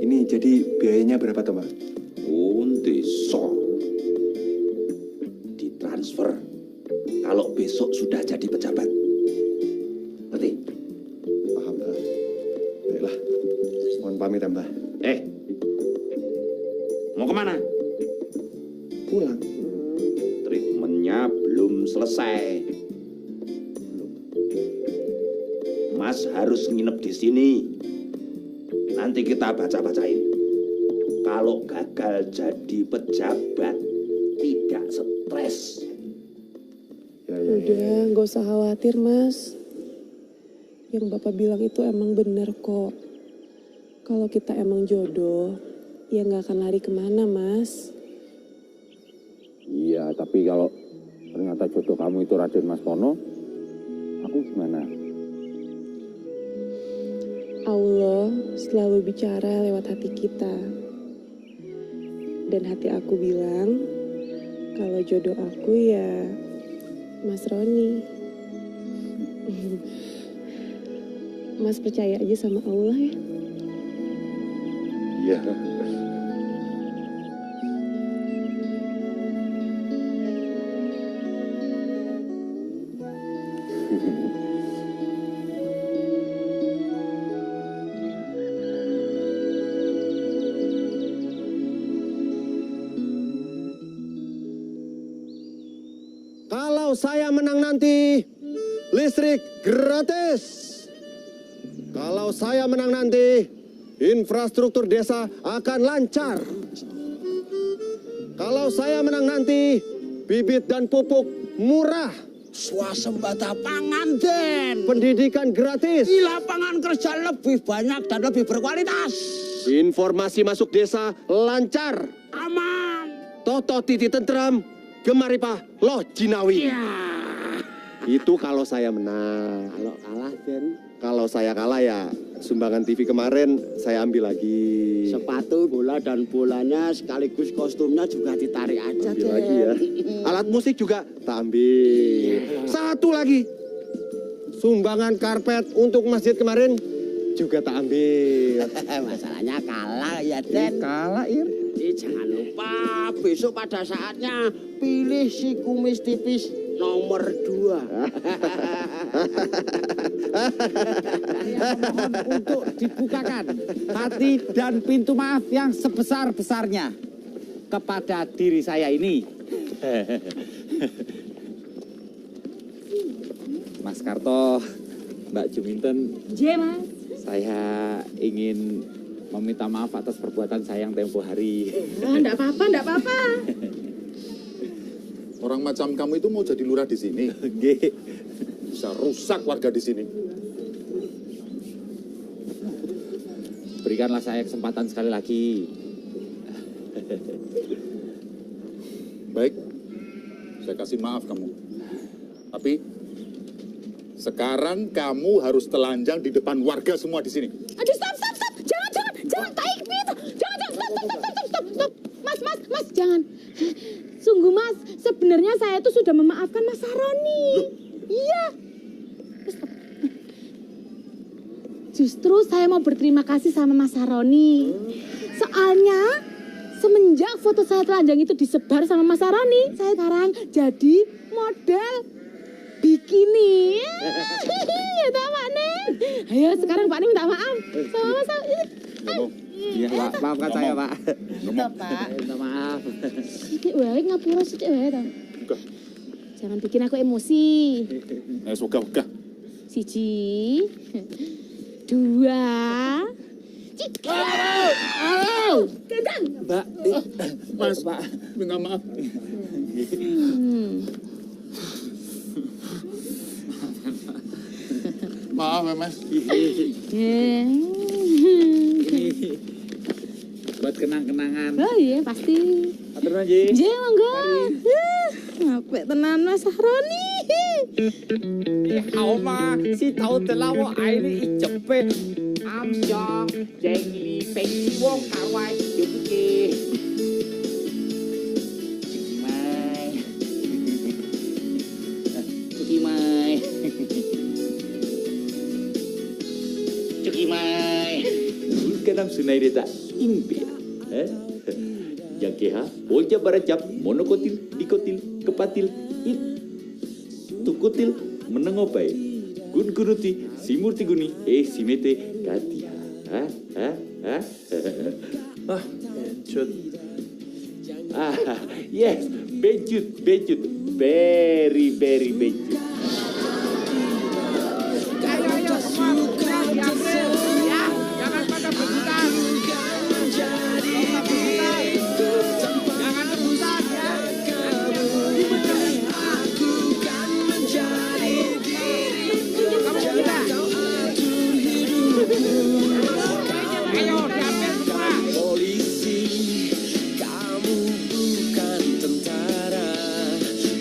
Ini jadi biayanya berapa tuh, Mbak? Untiso. Ditransfer. Kalau besok sudah jadi pejabat. Ngerti? Paham, Mbak. Baiklah. Mohon pamit ya, Mbak. Mau kemana? Pulang. Treatmentnya belum selesai. Mas harus nginep di sini. Nanti kita baca-bacain. Kalau gagal jadi pejabat, tidak stres. Udah, nggak usah khawatir, Mas. Yang Bapak bilang itu emang bener kok. Kalau kita emang jodoh, ya nggak akan lari kemana, Mas. Iya, tapi kalau ternyata jodoh kamu itu Raden Mas Pono, aku gimana? Allah selalu bicara lewat hati kita. Dan hati aku bilang, kalau jodoh aku ya Mas Roni. Mas percaya aja sama Allah ya. Iya. Kalau saya menang nanti, listrik gratis. Kalau saya menang nanti, infrastruktur desa akan lancar. Kalau saya menang nanti, bibit dan pupuk murah. Swasembada pangan, Den. Pendidikan gratis. Di lapangan kerja lebih banyak dan lebih berkualitas. Informasi masuk desa lancar. Aman. Toto titi tentram, gemaripah loh jinawi. Itu kalau saya menang. Kalau kalah, Den. Kalau saya kalah ya sumbangan TV kemarin saya ambil lagi. Sepatu, bola, dan bolanya sekaligus kostumnya juga ditarik aja, Ambil Den. lagi ya. Alat musik juga tak ambil. Satu lagi. Sumbangan karpet untuk masjid kemarin juga tak ambil. Masalahnya kalah ya, Den. Kalah, Ir. Jangan lupa besok pada saatnya pilih si kumis tipis nomor 2. Untuk dibukakan hati dan pintu maaf yang sebesar-besarnya kepada diri saya ini. Mas Karto, Mbak Juminten, Mas. saya ingin meminta maaf atas perbuatan saya yang tempo hari. Enggak apa-apa, enggak apa-apa. Orang macam kamu itu mau jadi lurah di sini. Bisa rusak warga di sini. Berikanlah saya kesempatan sekali lagi. Baik, saya kasih maaf kamu. Tapi sekarang kamu harus telanjang di depan warga semua di sini. Aduh, stop. Jangan taik itu. Jangan, stop. Mas, jangan. Sungguh, Mas, sebenarnya saya tuh sudah memaafkan Mas Saroni. Iya. Stop. Justru saya mau berterima kasih sama Mas Saroni. Soalnya semenjak foto saya telanjang itu disebar sama Mas Saroni, saya sekarang jadi model bikini. Ya, Pak Neng. Ayo sekarang Pak Neng minta maaf sama Mas Saroni. Iya, Pak. Maafkan saya, Pak. Iya, Pak. Minta maaf. Sidik wae ngapura sidik wae ta. Jangan bikin aku emosi. Ogah. 1, 2, 3. Gendang. Mbak, Mas, minta maaf. Maaf ya, Mas. Buat kenang-kenangan. Oh iya, pasti. Atur aja. Monggo. Ngapik tenan Mas Saroni. Oma, si tahu telawo aini icepet. Amjong, jengli, pengsi wong kawai, yuki. Cuki mai. Ulkanam sunai deta impia. Yang keha, bolja baracap, monokotil, dikotil, kepatil, tukutil, menengopai. Gun-gunuti, simurti guni, simete, katia. Bencut. Yes, bencut. Very bencut. Ayo, semua diambil. Ya, jangan pada berebutan. Jangan rebutan ya. Aku kan menjadi diriku. Ayo, diambil semua. Polisi, kamu bukan tentara,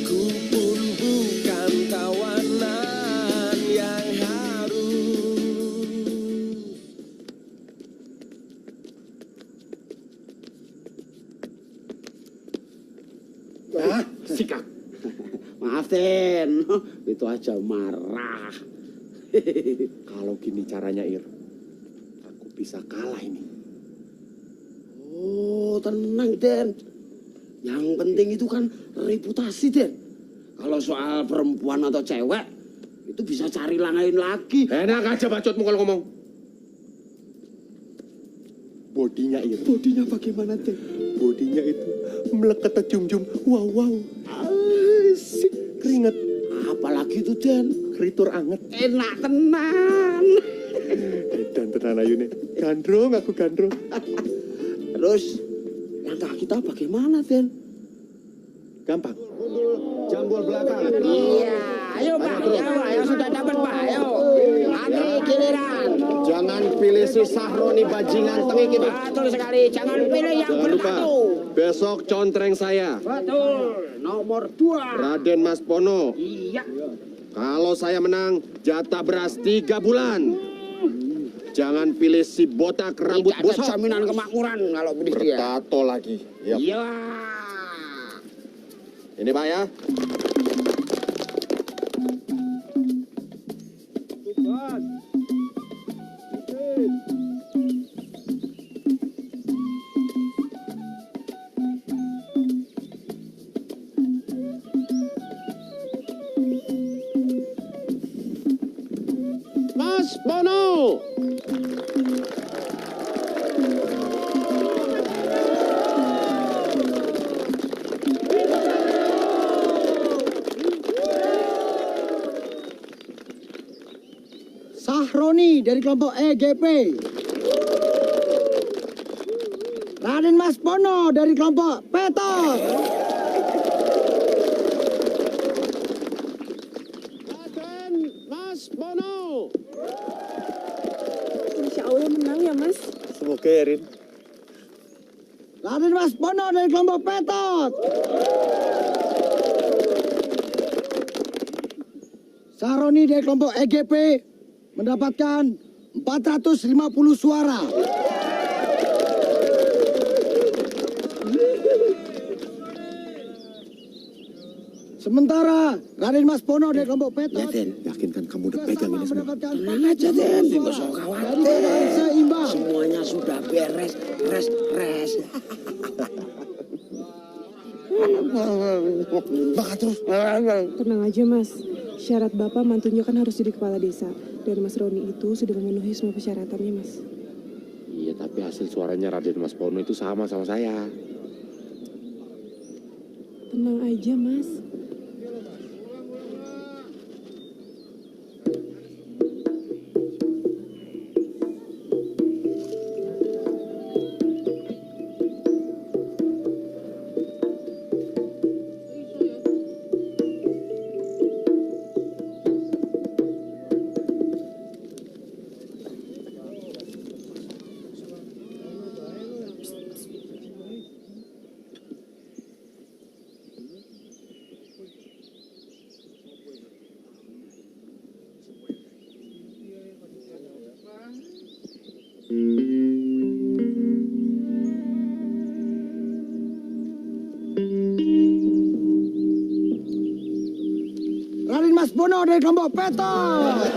ku pun bukan tawanan yang harus. Sikap. Maaf, Den. Itu aja marah. Kalau gini caranya, Ir, aku bisa kalah ini. Oh, tenang, Den. Yang penting itu kan reputasi, Den. Kalau soal perempuan atau cewek, itu bisa cari lain lagi. Enak aja bacotmu kalau ngomong. Bodinya, Ir. Bodinya bagaimana, Den? Bodinya itu melekat jum-jum. Wow. Asik. Keringet. Apalagi itu, Den. Kritur anget. Enak tenan. Dan tenan ayu nih. Gandrung, aku gandrung. Terus, langkah kita bagaimana, Den? Gampang. Jambul belakang. Iya, ayo Pak, ayo sudah dapat Pak, ayo. Antri giliran. Jangan pilih si Sahroni bajingan tengik itu. Betul sekali, jangan pilih yang Jangan lupa, berbatu. besok contreng saya. Betul, nomor 2. Raden Mas Pono. Iya. Kalau saya menang, jatah beras 3 bulan. Jangan pilih si botak rambut Tidak ada bosok. jaminan kemakmuran kalau pilih dia. Bertato lagi. Yap. Iya. Ini Pak ya. Mas Bono. Sahroni dari kelompok EGP. Raden Mas Bono dari kelompok Petot. Raden Mas Bono. Insya Allah menang ya Mas. Semoga ya, Rin. Raden Mas Bono dari kelompok Petot. Sahroni dari kelompok EGP mendapatkan 450 suara. Sementara Raden Mas Bono dari kelompok Petot Yakinkan kamu udah pegang ini semua. Tenang aja, Den. Tidak usah khawatir. Seimbang. Semuanya sudah beres. Res. Bakal terus. Tenang aja Mas. Syarat Bapak mantunya kan harus jadi kepala desa. Dan Mas Roni itu sudah memenuhi semua persyaratannya Mas. Iya, tapi hasil suaranya Raden Mas Bono itu sama saya. Tenang aja Mas. Raden Mas Bono dari kelompok Petot.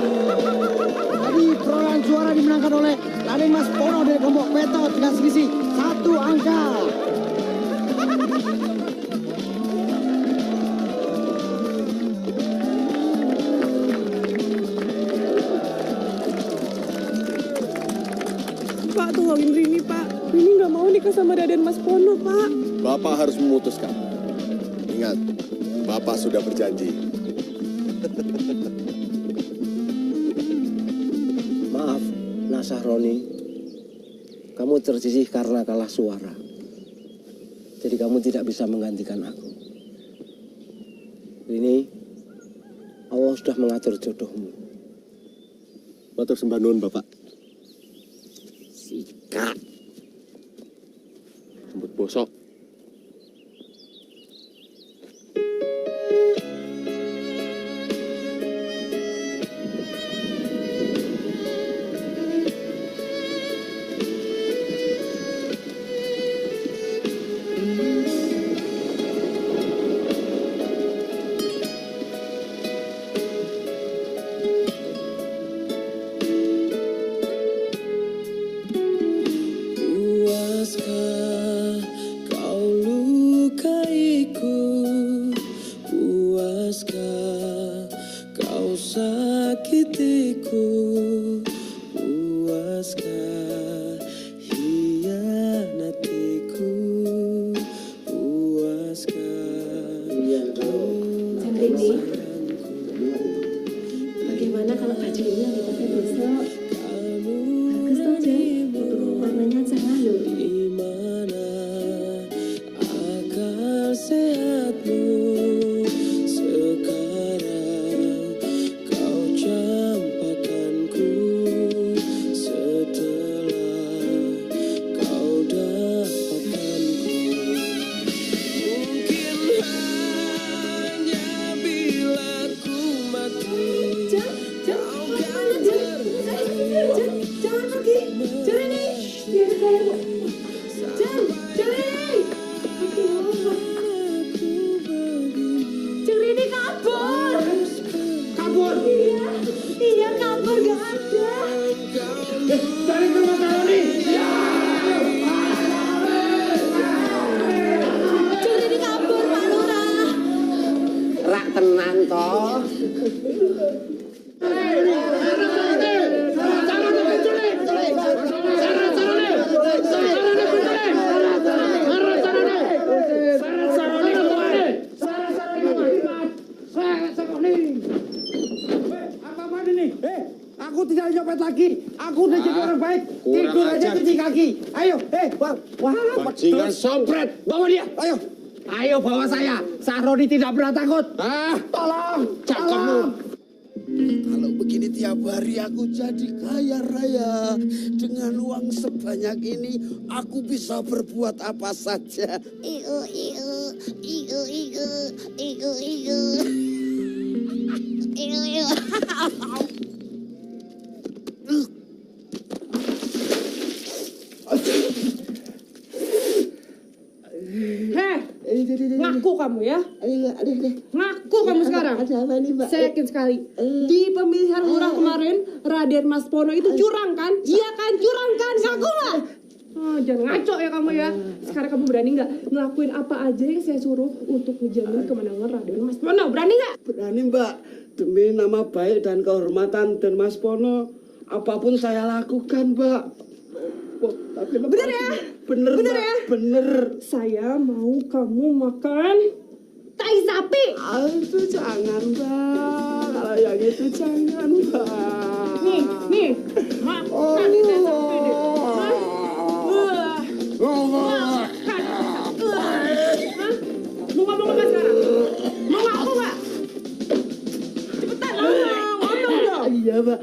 Tadi perolehan suara dimenangkan oleh Raden Mas Bono dari kelompok Petot dengan selisih 1 angka. Pak, tolongin Rini Pak. Rini nggak mau nikah sama Raden Mas Bono Pak. Bapak harus memutuskan. Ingat, Bapak sudah berjanji. Maaf, Nasahroni. Kamu tersisih karena kalah suara. Jadi kamu tidak bisa menggantikan aku. Ini Allah sudah mengatur jodohmu. Matur sembah nuwun, Bapak. Sikat. Rambut bosok. Puaskah kau lukaiku? Puaskah kau sakitiku? Puaskah hianatiku? Puaskah Centini, bagaimana kalau baju ini yang dipakai besok? Bagus toh, Jen? Warnanya cerah loh. Akal sehatmu sekarang kau campakanku setelah Ceng Rini kabur. Kabur? Iya kabur, gak ada. Cari ke rumah Saroni. Ya. Ceng Rini kabur, Pak Lurah. Rak tenan toh. Apa-apaan ini? Aku tidak nyopet lagi. Aku udah jadi orang baik. Tidur aja cuci kaki. Ayo, wah, Bajingan sompret. Bawa dia, ayo. Ayo bawa saya. Saroni tidak pernah takut. Tolong, tolong. Kalau begini tiap hari aku jadi kaya raya. Dengan uang sebanyak ini aku bisa berbuat apa saja. Iu. Ngaku kamu ya. Ngaku kamu sekarang. Saya yakin sekali. Di pemilihan lurah kemarin, Raden Mas Pono itu curang kan? Iya kan, curang kan? Ngaku nggak? Jangan ngaco ya kamu ya. Sekarang kamu berani nggak ngelakuin apa aja yang saya suruh untuk menjamin kemenangan Raden Mas Pono? Berani nggak? Berani Mbak. Demi nama baik dan kehormatan dan Mas Pono, apapun saya lakukan Mbak. Bener ya? Bener ya? Bener. Saya mau kamu makan tai sapi. Itu jangan Mbak. Kalau yang itu jangan Mbak. Nih, makan nih tai sapi deh. Mau ngomong apa sekarang? Mau ngaku nggak? Cepetan ngomong dong. Iya Mbak.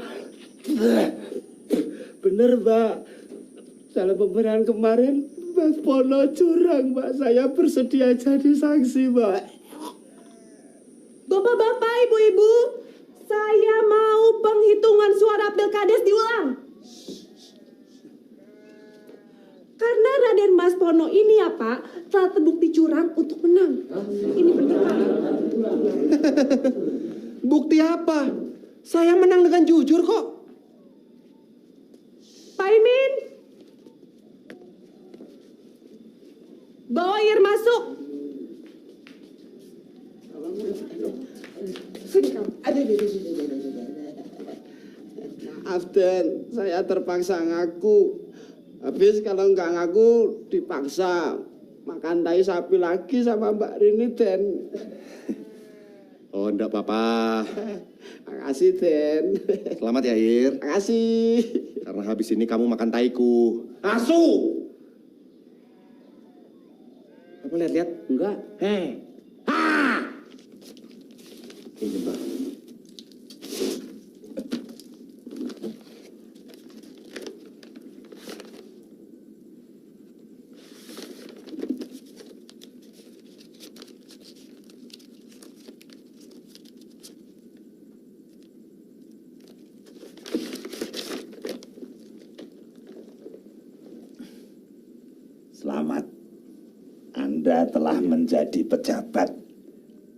Bener Mbak. Dalam pemilihan kemarin, Mas Pono curang, Mbak. Saya bersedia jadi saksi, Mbak. Bapak-bapak, ibu-ibu, saya mau penghitungan suara pilkades diulang. Karena Raden Mas Pono ini ya Pak, telah terbukti curang untuk menang. Ini benar Pak. Bukti apa? Saya menang dengan jujur kok. Pak Imin, bawa air masuk. Sini kamu. Maaf, Den. Saya terpaksa ngaku. Habis kalau nggak ngaku, dipaksa makan tai sapi lagi sama Mbak Rini, Den. Oh, enggak apa-apa. Makasih, Den. Selamat ya, Ir. Makasih. Karena habis ini kamu makan taiku. Asu! Kamu lihat-lihat? Enggak. Ini, Mbak. Selamat. Anda telah menjadi pejabat.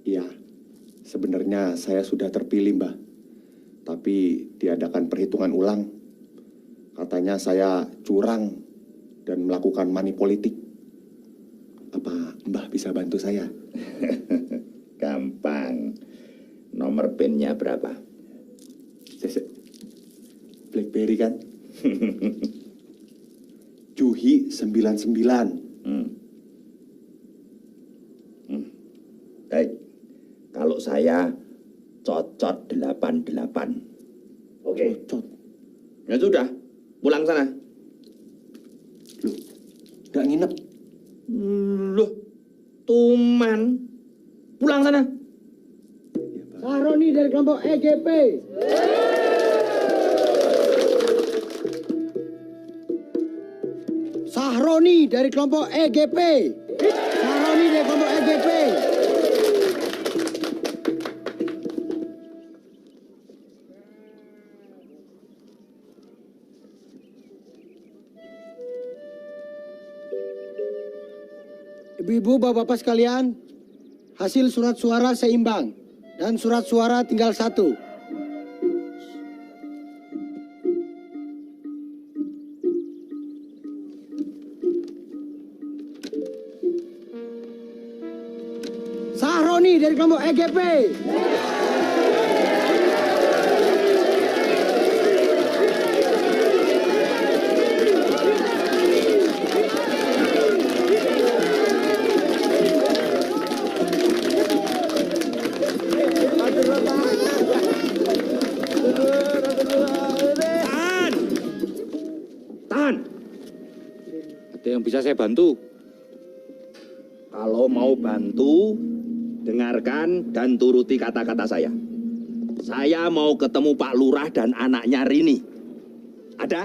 Iya, sebenarnya saya sudah terpilih, Mbah. Tapi diadakan perhitungan ulang. Katanya saya curang dan melakukan money politik. Apa Mbah bisa bantu saya? Gampang. Nomor PIN-nya berapa? BlackBerry kan? Juhi 99. Baik. Kalau saya cocot 88. Oke. Cocot. Ya sudah, pulang sana. Loh, gak nginep. Loh, tuman. Pulang sana. Saroni dari kelompok EGP. Sahroni dari kelompok EGP. Sahroni dari kelompok EGP. Ibu-ibu, bapak-bapak sekalian, hasil surat suara seimbang dan surat suara tinggal 1. Sahroni dari kelompok EGP. Ada yang bisa saya bantu? Kalau mau bantu, dengarkan dan turuti kata-kata saya. Saya mau ketemu Pak Lurah dan anaknya Rini. Ada?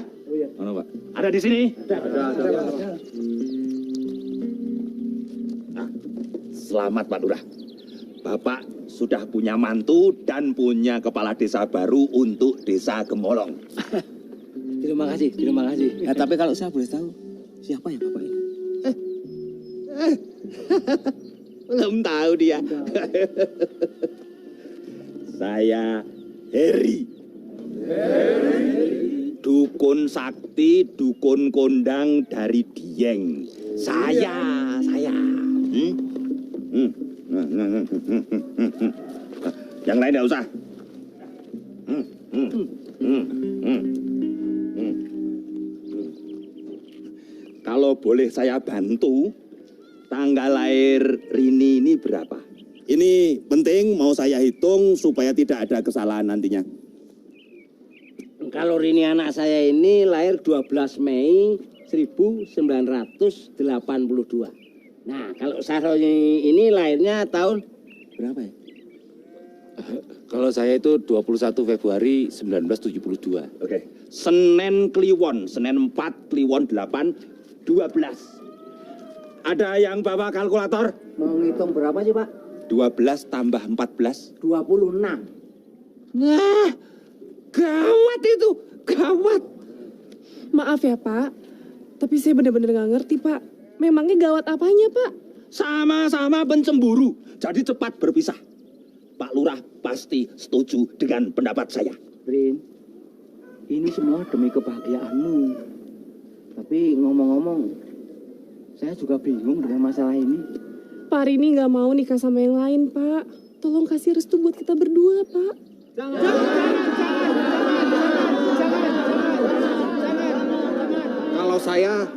Mana, Pak? Ada di sini? Ada. Nah, selamat Pak Lurah. Bapak sudah punya mantu dan punya kepala desa baru untuk desa Gemolong. Terima kasih, terima kasih. Ya, tapi kalau saya boleh tahu, siapa ya Bapak ini? Belum tahu dia. Saya Heri. Dukun sakti, dukun kondang dari Dieng. Saya. Yang lain tidak usah. Kalau boleh saya bantu, tanggal lahir Rini ini berapa? Ini penting, mau saya hitung supaya tidak ada kesalahan nantinya. Kalau Rini anak saya ini lahir 12 Mei 1982. Nah, kalau Sahroni ini lahirnya tahun berapa ya? Kalau saya itu 21 Februari 1972. Oke. Senin Kliwon, Senin 4 Kliwon 8, 12. Ada yang bawa kalkulator? Mau ngitung berapa sih, Pak? 12 tambah 14. 26. Nah, gawat itu, gawat. Maaf ya Pak, tapi saya benar-benar nggak ngerti Pak. Memangnya gawat apanya Pak? Sama-sama pencemburu, jadi cepat berpisah. Pak Lurah pasti setuju dengan pendapat saya. Rin, ini semua demi kebahagiaanmu. Tapi ngomong-ngomong, saya juga bingung dengan masalah ini. Pak Rini nggak mau nikah sama yang lain Pak. Tolong kasih restu buat kita berdua Pak. Kalau saya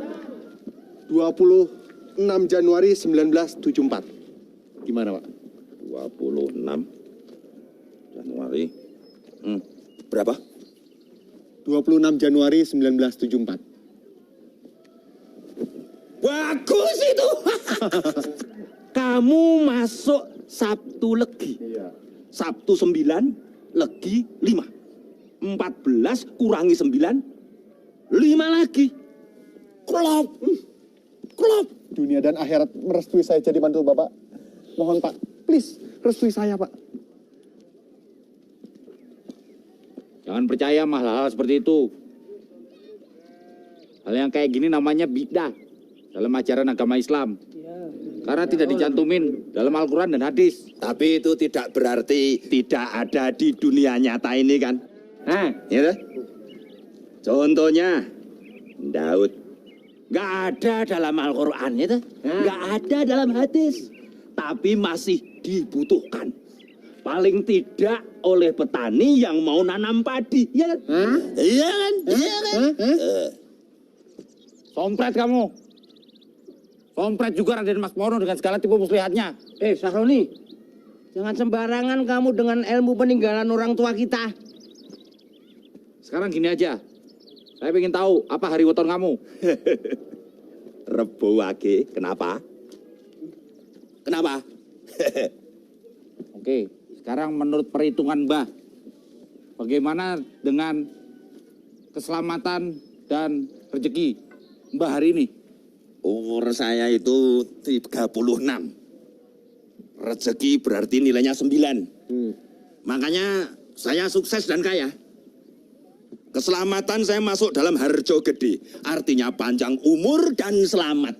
26 Januari 1974. Gimana, Pak? 26 Januari. Berapa? 26 Januari 1974. Bagus itu. Kamu masuk Sabtu Legi. Sabtu 9, Legi 5. 14 kurangi 9, 5 lagi. Klop. Dunia dan akhirat merestui saya jadi mantu Bapak. Mohon Pak, please restui saya Pak. Jangan percaya sama hal-hal seperti itu. Hal yang kayak gini namanya bid'ah dalam ajaran agama Islam. Karena tidak dicantumin dalam Al-Quran dan hadis. Tapi itu tidak berarti tidak ada di dunia nyata ini kan. Ya, contohnya Daud. Nggak ada dalam Al-Quran itu. Nggak ada dalam hadis. Tapi masih dibutuhkan. Paling tidak oleh petani yang mau nanam padi. Ya kan? Iya kan? Iya kan? Sompret kamu. Sompret juga Raden Mas Pono dengan segala tipu muslihatnya. Sahroni, jangan sembarangan kamu dengan ilmu peninggalan orang tua kita. Sekarang gini aja, saya ingin tahu apa hari weton kamu. Rebo Wage, kenapa? Kenapa? Oke, sekarang menurut perhitungan Mbah, bagaimana dengan keselamatan dan rezeki Mbah hari ini? Umur saya itu 36. Rezeki berarti nilainya 9. Makanya saya sukses dan kaya. Keselamatan saya masuk dalam harjo gede. Artinya panjang umur dan selamat.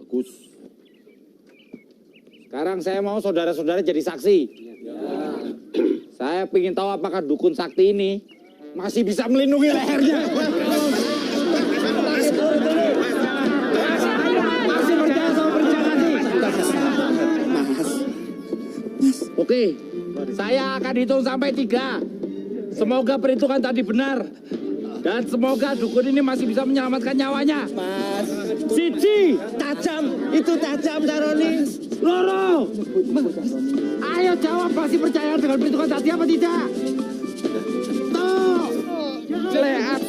Bagus. Sekarang saya mau saudara-saudara jadi saksi. Saya ingin tahu apakah dukun sakti ini masih bisa melindungi lehernya. Masih percaya sama perencanaan sih? Oke, saya akan hitung sampai 3. Semoga perhitungan tadi benar. Dan semoga dukun ini masih bisa menyelamatkan nyawanya. Mas. Siji. Tajam. Itu tajam, Daroni. Loro. Ayo jawab, masih percaya dengan perhitungan tadi apa tidak? Tuh. Lihat.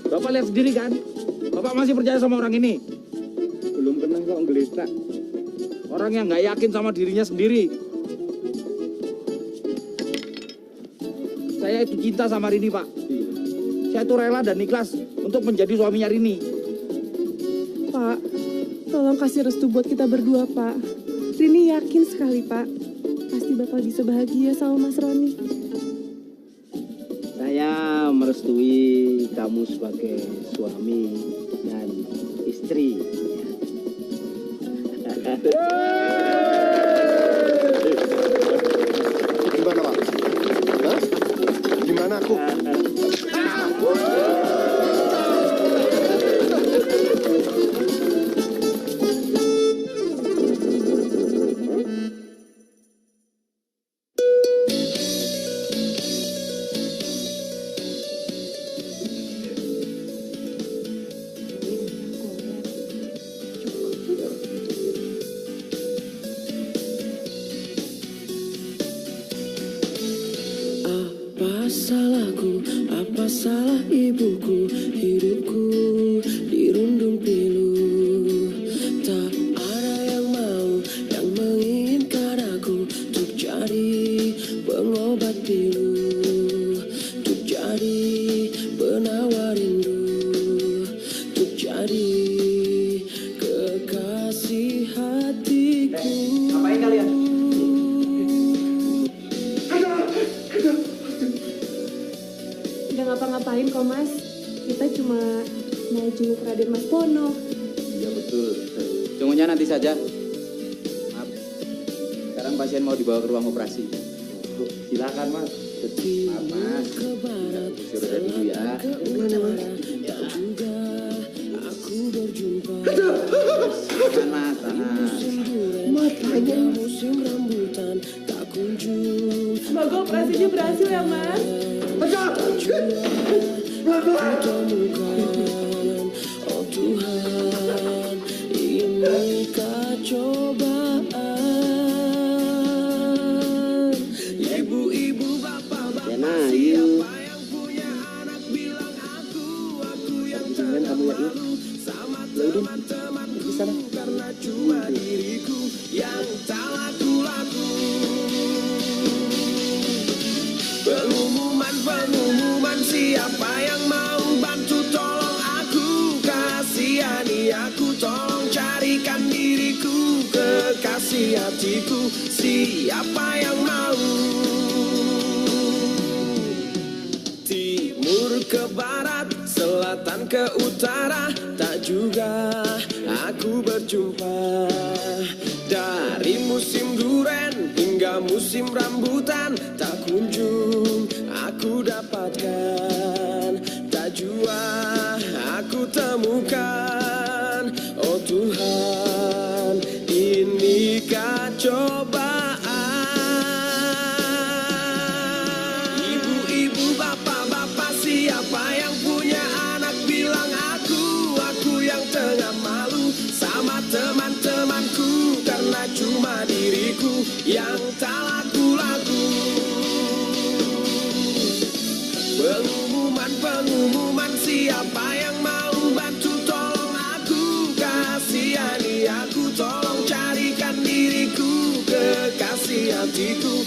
Bapak lihat sendiri kan? Bapak masih percaya sama orang ini? Belum pernah kok ngelitak. Orang yang nggak yakin sama dirinya sendiri. Saya itu cinta sama Rini, Pak. Saya itu rela dan ikhlas untuk menjadi suaminya Rini. Pak, tolong kasih restu buat kita berdua, Pak. Rini yakin sekali, Pak. Pasti Bapak bisa bahagia sama Mas Roni. Saya merestui kamu sebagai suami dan istri. Gimana, Pak? Hah? Gimana aku? Apa salahku, apa salah ibuku, hidupku dirundung pilu. Tak ada yang mau, yang menginginkan aku untuk jadi pengobat pilu, untuk jadi penawar rindu, untuk jadi kekasih hatiku. Ngapain kalian? Nggak ngapa-ngapain kok, Mas. Kita cuma mau jenguk Raden Mas Pono. Iya betul. Jenguknya nanti saja. Maaf. Sekarang pasien mau dibawa ke ruang operasi. Silakan, Mas. Maaf, Mas. Kursi roda dulu ya. Mana, Mas? Aku berjumpa. Tahan, Mas. Tahan. Matanya musim rambutan tak kunjung. Semoga operasinya berhasil ya, Mas. Kutemukan, oh Tuhan, ini cobaan. Ibu-ibu, bapak-bapak, siapa yang punya anak bilang aku yang terlalu sama teman-temanku karena cuma diriku yang tak laku-laku. Pengumuman siapa yang mau bantu tolong aku, kasihani aku, tolong carikan diriku, kekasih hatiku, siapa yang mau. Timur ke barat, selatan ke utara, tak juga aku berjumpa. Dari musim duren hingga musim rambutan, tak kunjung aku dapatkan, tak jua aku temukan. Oh Tuhan, inikah cobaan. Ibu-ibu, bapak-bapak, siapa yang punya anak bilang aku yang tengah malu sama teman-temanku karena cuma diriku yang tak laku-laku. Pengumuman siapa yang mau bantu tolong aku, kasihani aku, tolong carikan diriku, kekasih hatiku,